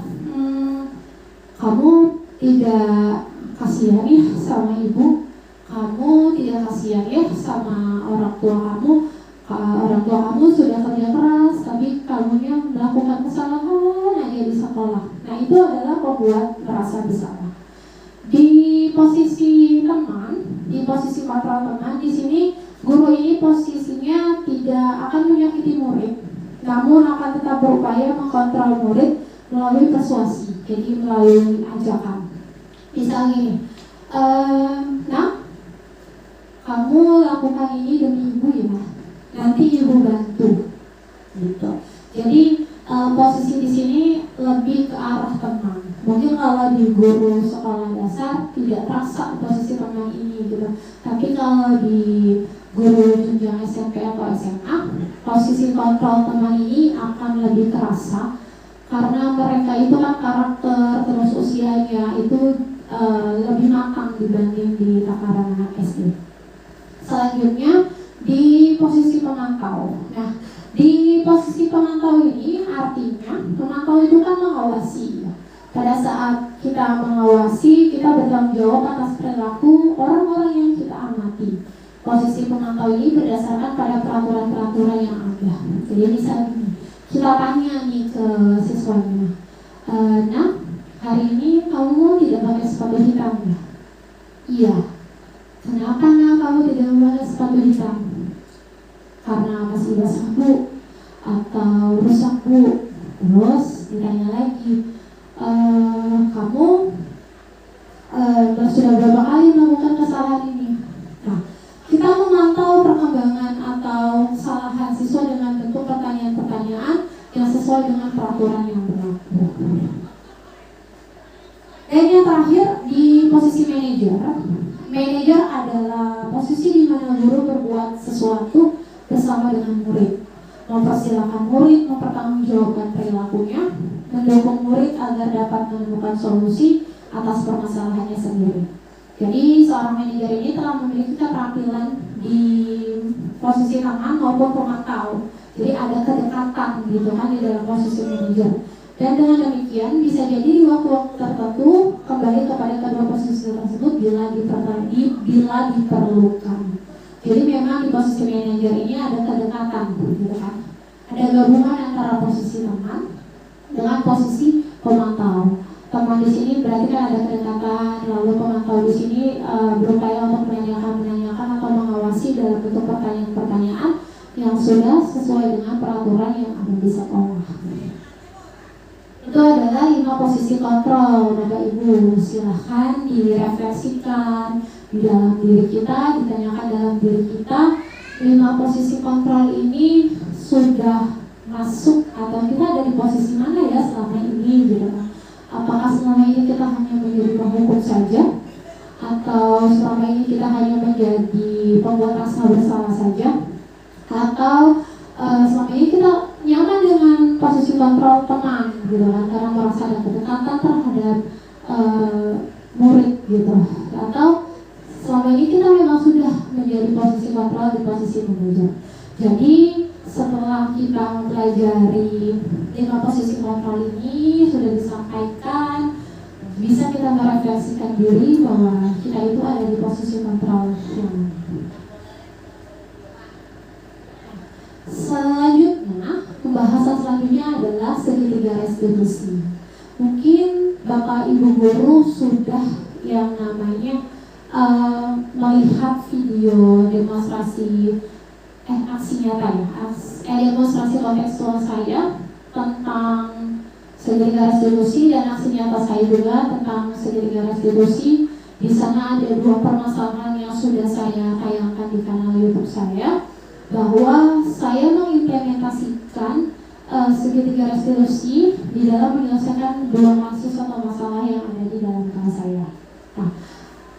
kamu tidak kasihan ya sama ibu, kamu tidak kasihan ya sama orang tua kamu. Orang tua kamu sudah kerja keras, tapi kamunya melakukan kesalahan aja di sekolah. Nah itu adalah pembuat merasa bersalah. Di posisi teman, di posisi kontrol teman, di sini guru ini posisinya tidak akan menyakiti murid, namun akan tetap berupaya mengkontrol murid melalui persuasi, jadi melalui ajakan. Misalnya gini, nah kamu lakukan ini demi ibu ya, nanti ibu bantu, gitu. Jadi posisi di sini lebih ke arah teman. Mungkin kalau di guru sekolah dasar tidak terasa posisi teman ini, gitu. Tapi kalau di guru jenjang SMP atau SMA, posisi kontrol teman ini akan lebih terasa karena mereka itu kan karakter terus usianya itu lebih matang dibanding di takaran anak SD. Selanjutnya di posisi pemantau. Nah, di posisi pemantau ini artinya pemantau itu kan mengawasi. Pada saat kita mengawasi, kita bertanggung jawab atas perilaku orang-orang yang kita amati. Posisi pemantau ini berdasarkan pada peraturan-peraturan yang ada. Jadi misalnya kita tanya nih ke siswanya, nah hari ini kamu tidak pakai sepatu hitam ya? Iya. Kenapa nak kamu tidak memakai sepatu hitam? Karena masih basah bu, atau rusak bu. Terus ditanya lagi, kamu sudah berapa kali melakukan kesalahan ini? Nah, kita memantau perkembangan atau kesalahan siswa dengan bentuk pertanyaan-pertanyaan yang sesuai dengan peraturan yang berlaku. Dan yang terakhir di posisi manajer. Manajer adalah posisi di mana guru berbuat sesuatu bersama dengan murid, mempersilahkan murid mempertanggungjawabkan perilakunya, mendukung murid agar dapat menemukan solusi atas permasalahannya sendiri. Jadi seorang manajer ini telah memiliki keterampilan di posisi tangan maupun pemantau. Jadi ada kedekatan gitu kan di dalam posisi manajer. Dan dengan demikian bisa jadi di waktu-waktu tertentu kembali kepada kedua posisi tersebut bila diperlukan. Jadi memang di posisi manajer ini ada kedekatan gitu kan. Ada gabungan antara posisi teman dengan posisi pemantau. Teman di sini berarti kan ada kedekatan, lalu pemantau di sini berupaya untuk menanyakan atau mengawasi dalam bentuk pertanyaan-pertanyaan yang sudah sesuai dengan peraturan yang ada di sekolah. Itu adalah 5 posisi kontrol, Bapak Ibu. Silahkan direfleksikan di dalam diri kita, ditanyakan dalam diri kita, 5 posisi kontrol ini sudah masuk atau kita ada di posisi mana ya selama ini gitu kan. Apakah selama ini kita hanya menjadi penghukum saja, atau selama ini kita hanya menjadi pembuat rasa bersalah saja, atau selama ini kita nyaman dengan posisi kontrol teman gitu kan, karena merasa ada kedekatan terhadap murid gitu, atau selama ini kita memang sudah menjadi posisi kontrol di posisi manajer. Jadi setelah kita mempelajari 5 posisi kontrol ini sudah disampaikan, bisa kita merefleksikan diri bahwa kita itu ada di posisi kontrol yang selanjutnya. Pembahasan selanjutnya adalah segitiga restitusi. Mungkin Bapak Ibu guru sudah yang namanya melihat video demonstrasi aksi nyata ya, demonstrasi kontekstual saya tentang segitiga restitusi, dan aksi nyata saya juga tentang segitiga restitusi Di sana ada 2 permasalahan yang sudah saya tayangkan di kanal YouTube saya, bahwa saya mengimplementasikan segitiga restitusi di dalam menyelesaikan 2 kasus atau masalah yang ada di dalam kelas saya. Nah,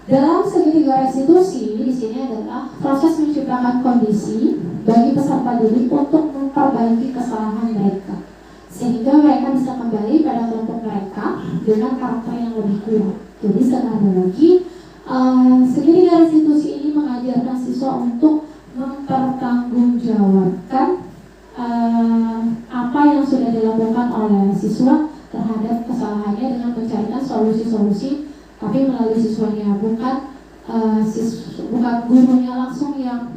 dalam segitiga restitusi di sini adalah proses menciptakan kondisi bagi peserta didik untuk memperbaiki kesalahan mereka, sehingga mereka bisa kembali pada kelompok mereka dengan karakter yang lebih kuat. Jadi sekali lagi, segitiga restitusi ini mengajarkan siswa untuk mempertanggungjawabkan apa yang sudah dilakukan oleh siswa terhadap kesalahannya dengan mencarikan solusi-solusi, tapi melalui siswanya, bukan gurunya langsung yang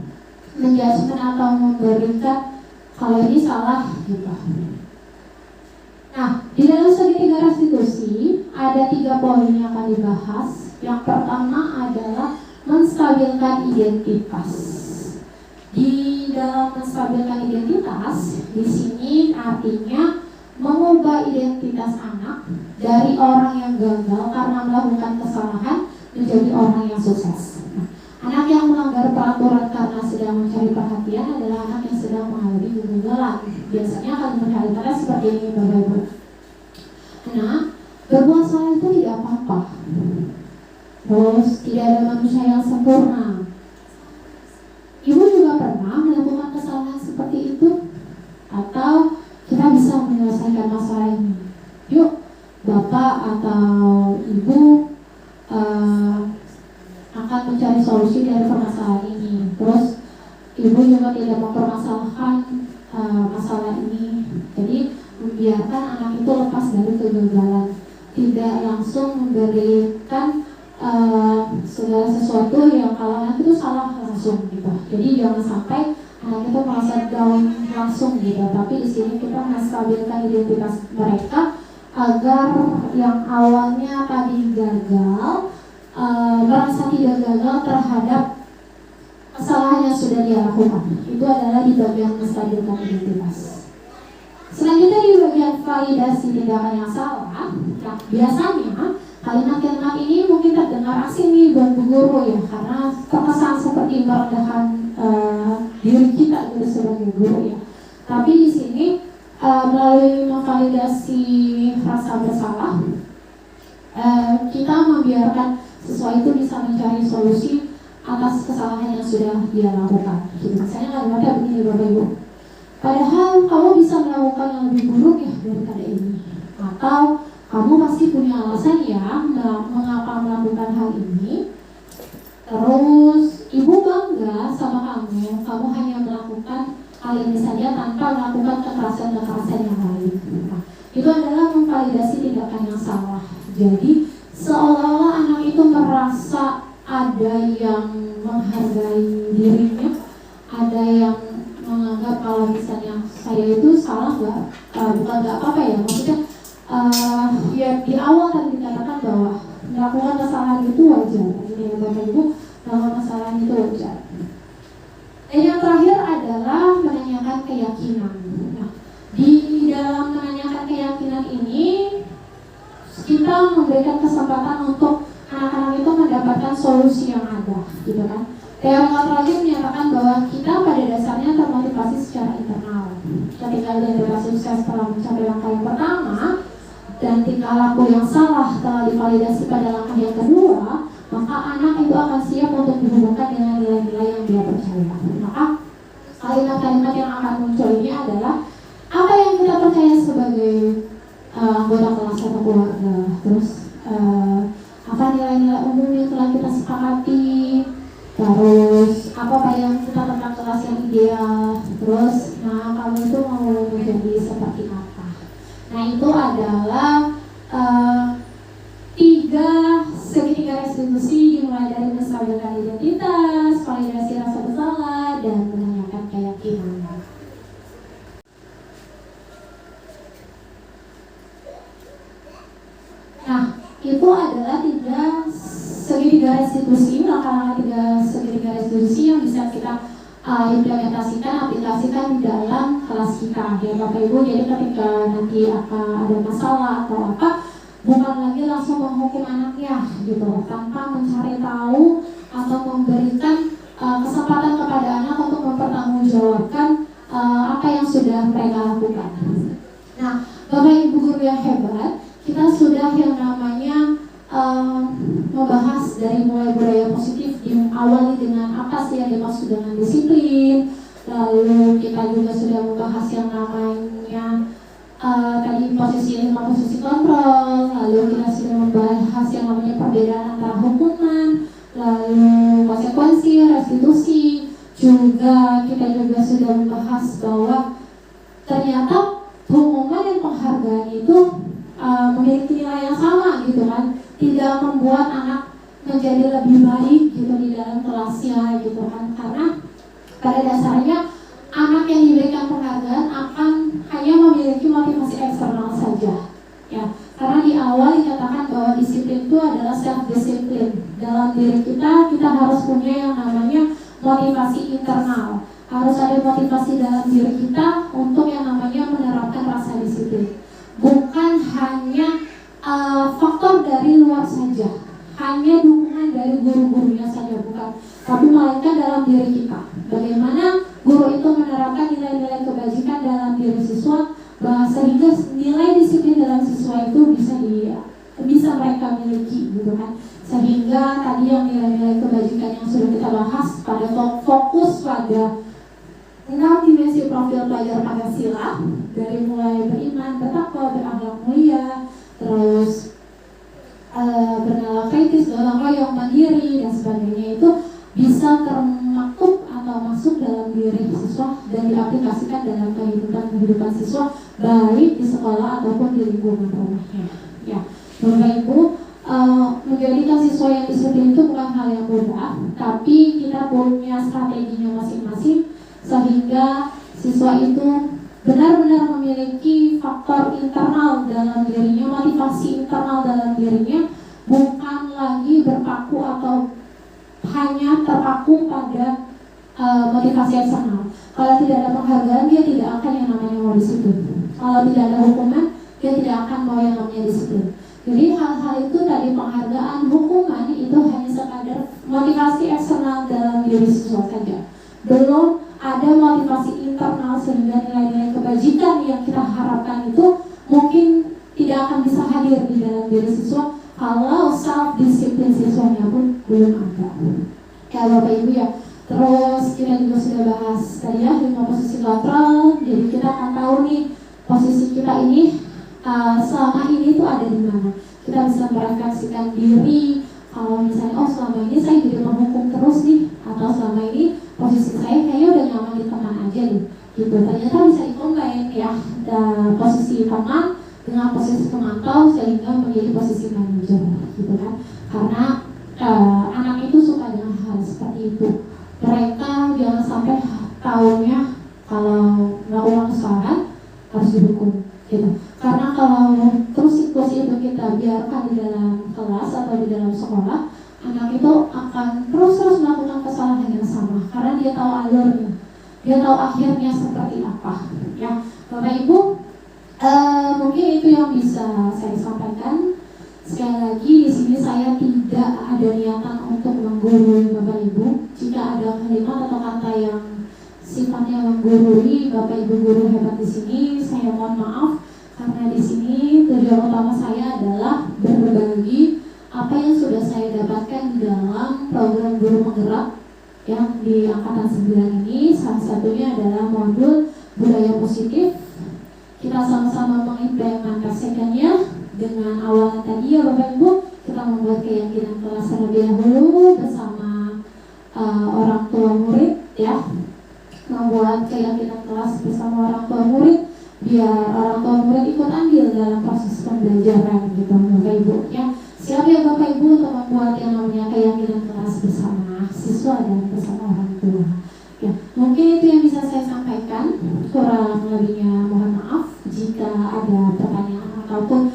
menjudgment atau memberikan kalau ini salah gitu. Nah, di dalam segitiga restitusi ada 3 poin yang akan dibahas. Yang pertama adalah menstabilkan identitas. Di dalam menstabilkan identitas, di sini artinya mengubah identitas anak dari orang yang gagal karena melakukan kesalahan menjadi orang yang sukses. Nah, anak yang melanggar peraturan karena sedang mencari perhatian adalah anak yang sedang mengalami kegagalan. Biasanya akan berkali-kali seperti ini, Bapak Ibu. Nah, berbuat salah itu tidak apa-apa. Terus tidak ada manusia yang sempurna. Ibu juga pernah melakukan kesalahan seperti itu? Atau kita bisa menyelesaikan masalah ini? Yuk, Bapak atau Ibu akan mencari solusi dari permasalahan ini. Terus Ibu juga tidak mempermasalahkan masalah ini. Jadi membiarkan anak itu lepas dari kegagalan, tidak langsung memberikan segala sesuatu yang kalau anak itu salah langsung gitu. Jadi jangan sampai anak itu merasa down langsung gitu. Tapi di sini kita menstabilkan identitas mereka agar yang awalnya tadi gagal merasa tidak gagal terhadap kesalahan yang sudah dia lakukan. Itu adalah di bagian menstabilkan identitas. Selanjutnya di bagian validasi tindakan yang salah. Nah, biasanya kalimat-kalimat ini mungkin terdengar asing nih buat Bu Guru ya, karena terkesan seperti merendahkan diri kita gitu sebagai guru ya. Tapi di sini melalui memvalidasi rasa bersalah, kita membiarkan siswa itu bisa mencari solusi atas kesalahan yang sudah dia lakukan. Gitu. Misalnya kalimatnya begini Bapak Ibu, padahal kamu bisa melakukan yang lebih buruk ya daripada ini, atau kamu pasti punya alasan ya mengapa melakukan hal ini. Terus ibu bangga sama kamu, kamu hanya melakukan hal ini saja tanpa melakukan kekerasan-kekerasan yang lain. Nah, itu adalah memvalidasi tindakan yang salah. Jadi seolah-olah anak itu merasa ada yang menghargai dirinya, ada yang menganggap kalau misalnya saya itu salah bukan nggak apa-apa ya, maksudnya ya di awal kan dikatakan bahwa melakukan kesalahan itu wajar. Ini ya Bapak Ibu, melakukan kesalahan itu wajar. Dan yang terakhir adalah menanyakan keyakinan. Nah, di dalam menanyakan keyakinan ini kita memberikan kesempatan untuk anak-anak itu mendapatkan solusi yang ada, gitu kan. Teori kontrolnya menyatakan bahwa kita pada dasarnya termotivasi secara internal. Ketika dia sukses setelah mencapai langkah yang pertama dan tingkah laku yang salah telah divalidasi pada langkah yang kedua, maka anak itu akan siap untuk dihubungkan dengan nilai-nilai yang dia percaya. Maka kalimat-kalimat yang akan muncul ini adalah apa yang kita percaya sebagai anggota kelas atau keluarga. Terus apa nilai-nilai umum yang telah kita sepakati. Terus apa yang kita tentang kelas yang ideal. Terus kamu itu mau menjadi seperti apa. Nah itu adalah 3 segitiga restitusi, dimulai dari menstabilkan identitas, validasi rasa bersalah, dan menanyakan keyakinan. Nah itu adalah 3 segitiga restitusi, langkah-langkah 3 segitiga restitusi yang bisa kita implementasikan, aplikasikan di dalam kelas kita ya Bapak Ibu. Jadi ketika nanti ada masalah atau apa, bukan lagi langsung menghukum anaknya gitu tanpa mencari tahu atau memberikan kesempatan kepada anak untuk mempertanggungjawabkan apa yang sudah mereka lakukan. Nah, Bapak Ibu guru yang hebat, kita sudah yang namanya membahas dari mulai budaya positif, diawali dengan apa sih yang dimaksud dengan disiplin. Lalu kita juga sudah membahas yang namanya tadi posisi 5 posisi kontrol. Lalu kita sudah membahas yang namanya perbedaan antara hukuman, lalu konsekuensi, restitusi. Juga kita juga sudah membahas bahwa ternyata hukuman dan penghargaan itu memiliki nilai yang sama gitu kan, tidak membuat anak menjadi lebih baik gitu di dalam kelasnya gitu kan, karena pada dasarnya anak yang diberikan penghargaan akan hanya memiliki motivasi eksternal saja ya, karena di awal dikatakan bahwa disiplin itu adalah self disiplin dalam diri kita. Kita harus punya yang namanya motivasi internal, harus ada motivasi dalam diri kita untuk yang namanya menerapkan rasa disiplin, bukan hanya faktor dari luar saja, hanya dukungan dari guru-gurunya saja, bukan, tapi melainkan dalam diri kita. Bagaimana guru itu menerapkan nilai-nilai kebajikan dalam diri siswa, sehingga nilai disiplin dalam siswa itu bisa mereka miliki gitu kan. Sehingga tadi yang nilai-nilai kebajikan yang sudah kita bahas pada fokus pada 6 dimensi profil pelajar Pancasila, dari mulai beriman, bertakwa, berakhlak mulia, terus bernalar kritis, gotong royong, mandiri dan sebagainya, itu bisa termaktub atau masuk dalam diri siswa dan diaplikasikan dalam kehidupan siswa, baik di sekolah ataupun di lingkungan rumahnya. Ya, Bapak Ibu, menjadikan siswa yang disiplin itu bukan hal yang mudah, tapi kita punya strateginya masing-masing sehingga siswa itu benar-benar memiliki faktor internal dalam dirinya, motivasi internal dalam dirinya, bukan lagi berpaku atau hanya terpaku pada motivasi eksternal. Kalau tidak ada penghargaan, dia tidak akan yang namanya mau disiplin. Kalau tidak ada hukuman, dia tidak akan mau yang namanya disiplin. Jadi hal-hal itu tadi, penghargaan, hukuman itu hanya sekadar motivasi eksternal dalam diri siswa saja. Belum ada motivasi internal sehingga nilai-nilai kebajikan yang kita harapkan itu mungkin tidak akan bisa hadir di dalam diri siswa kalau self disiplin siswanya pun belum ada. Ya Bapak Ibu ya. Terus kita juga sudah bahas tadi ya 5 posisi kontrol. Jadi kita akan tahu nih posisi kita ini selama ini tuh ada di mana. Kita bisa merefleksikan diri. Kalau misalnya selama ini saya jadi menghukum terus nih, atau selama ini posisi saya kayaknya udah nyaman di teman aja nih gitu. Ternyata bisa dikombin ya, posisi teman dengan posisi pemantau sehingga menjadi posisi manajer gitu kan. Karena anak itu suka dengan hal seperti itu. Mereka jangan sampai tahunya kalau melakukan kesalahan harus dihukum gitu. Karena kalau terus situasi itu kita biarkan di dalam kelas atau di dalam sekolah, anak itu akan terus melakukan kesalahan yang sama karena dia tahu alurnya, dia tahu akhirnya seperti apa. Ya, Bapak Ibu, mungkin itu yang bisa saya sampaikan. Sekali lagi di sini saya tidak ada niatan untuk menggurui Bapak Ibu. Jika ada kalimat atau kata yang sifatnya menggurui Bapak Ibu guru hebat di sini, saya mohon maaf. Karena di sini tujuan utama saya adalah berbagi apa yang sudah saya dapatkan di dalam program guru penggerak yang di angkatan 9 ini. Salah satunya adalah modul budaya positif. Kita sama-sama mengimplementasikannya dengan awalan tadi ya Bapak Ibu. Kita membuat keyakinan kelas terlebih dahulu bersama orang tua murid ya. Membuat keyakinan kelas bersama orang tua murid biar orang tua murid ikut andil dalam proses pembelajaran gitu Bapak Ibu ya. Siap ya Bapak Ibu untuk membuat yang namanya keyakinan kelas bersama siswa dan bersama orang tua ya. Mungkin itu yang bisa saya sampaikan, kurang lebihnya mohon maaf. Jika ada pertanyaan ataupun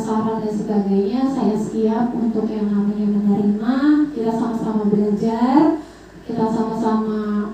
saran dan sebagainya, saya siap untuk yang namanya menerima. Kita sama-sama belajar, kita sama-sama